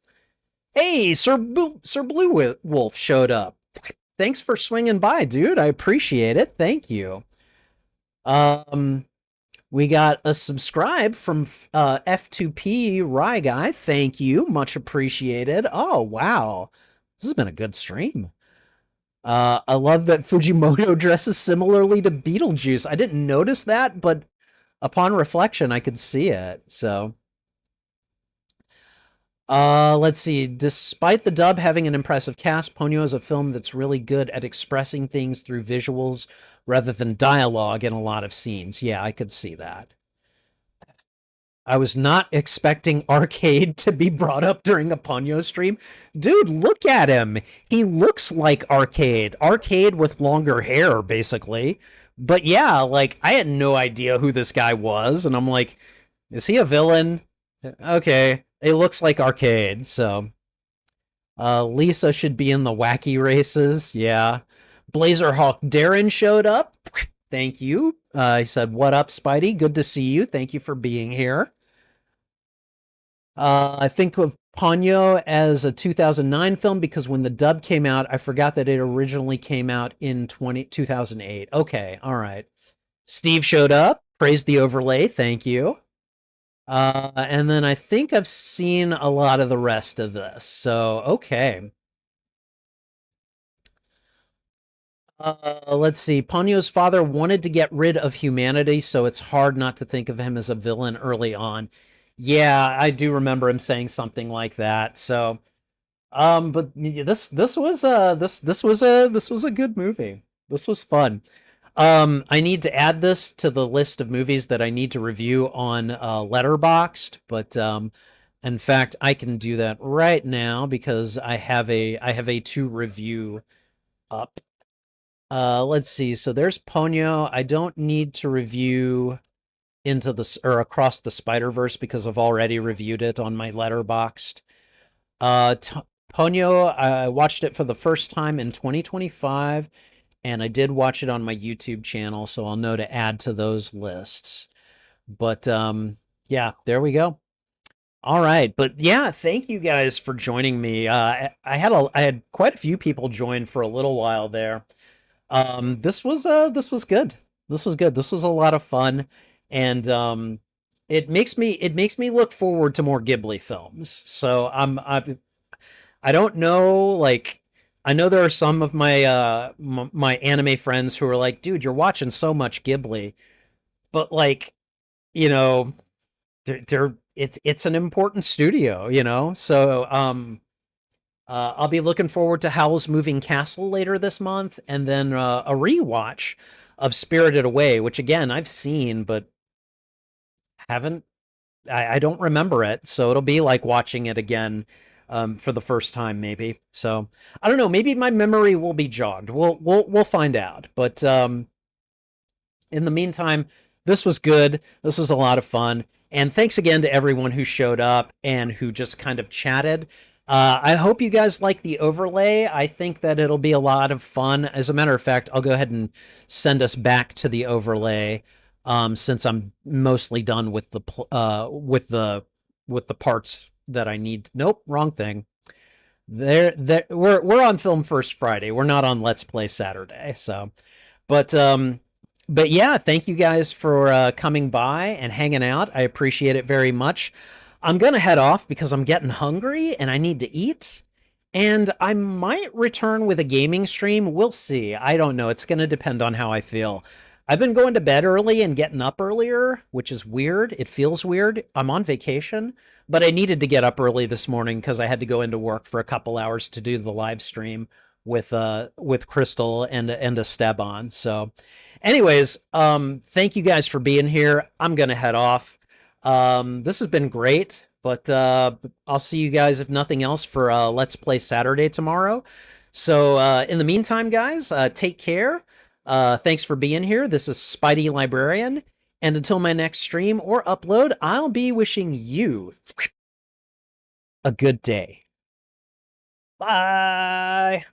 Hey, Sir Blue Wolf showed up. thanks for swinging by, dude. I appreciate it. Thank you. Um, we got a subscribe from F2P Rye Guy. Thank you. Much appreciated. Oh, wow. This has been a good stream. I love that Fujimoto dresses similarly to Beetlejuice. I didn't notice that, but upon reflection, I could see it. So, let's see. Despite the dub having an impressive cast, Ponyo is a film that's really good at expressing things through visuals rather than dialogue in a lot of scenes. Yeah, I could see that. I was not expecting Arcade to be brought up during a Ponyo stream. Dude, look at him. He looks like Arcade. Arcade with longer hair, basically. But yeah, like, I had no idea who this guy was, and I'm like, is he a villain? Okay, it looks like Arcade, so. Lisa should be in the wacky races, yeah. Blazerhawk Darren showed up. Thank you. He said, what up, Spidey? Good to see you. Thank you for being here. I think of Ponyo as a 2009 film because when the dub came out, I forgot that it originally came out in 2008. Okay, all right. Steve showed up, praised the overlay, thank you. And then I think I've seen a lot of the rest of this, so okay. Let's see. Ponyo's father wanted to get rid of humanity, so it's hard not to think of him as a villain early on. Yeah, I do remember him saying something like that. So, but this was a good movie. This was fun. I need to add this to the list of movies that I need to review on Letterboxd, but in fact, I can do that right now because I have a to review up. Let's see. So there's Ponyo. I don't need to review into the or across the Spider-Verse because I've already reviewed it on my Letterboxd. Uh, Ponyo, I watched it for the first time in 2025, and I did watch it on my YouTube channel, so I'll know to add to those lists. But yeah, there we go. All right, but yeah, thank you guys for joining me. I had quite a few people join for a little while there. This was good. This was good. This was a lot of fun, and it makes me look forward to more Ghibli films. So I don't know, like, I know there are some of my my anime friends who are like, dude, you're watching so much Ghibli, but like, you know, it's an important studio, you know. So I'll be looking forward to Howl's Moving Castle later this month, and then a rewatch of Spirited Away, which again I've seen but haven't. I don't remember it, so it'll be like watching it again for the first time, maybe. So I don't know. Maybe my memory will be jogged. We'll find out. But in the meantime, this was good. This was a lot of fun. And thanks again to everyone who showed up and who just kind of chatted. I hope you guys like the overlay. I think that it'll be a lot of fun. As a matter of fact, I'll go ahead and send us back to the overlay since I'm mostly done with the parts that I need. Nope, wrong thing. We're on Film First Friday. We're not on Let's Play Saturday. So, but yeah, thank you guys for coming by and hanging out. I appreciate it very much. I'm gonna head off because I'm getting hungry and I need to eat. And I might return with a gaming stream. We'll see. I don't know. It's gonna depend on how I feel. I've been going to bed early and getting up earlier, which is weird. It feels weird. I'm on vacation, but I needed to get up early this morning because I had to go into work for a couple hours to do the live stream with Crystal and Esteban. So anyways, thank you guys for being here. I'm gonna head off. This has been great, but I'll see you guys, if nothing else, for Let's Play Saturday tomorrow. So in the meantime, guys, take care. Thanks for being here. This is Spidey Librarian, and until my next stream or upload, I'll be wishing you a good day. Bye!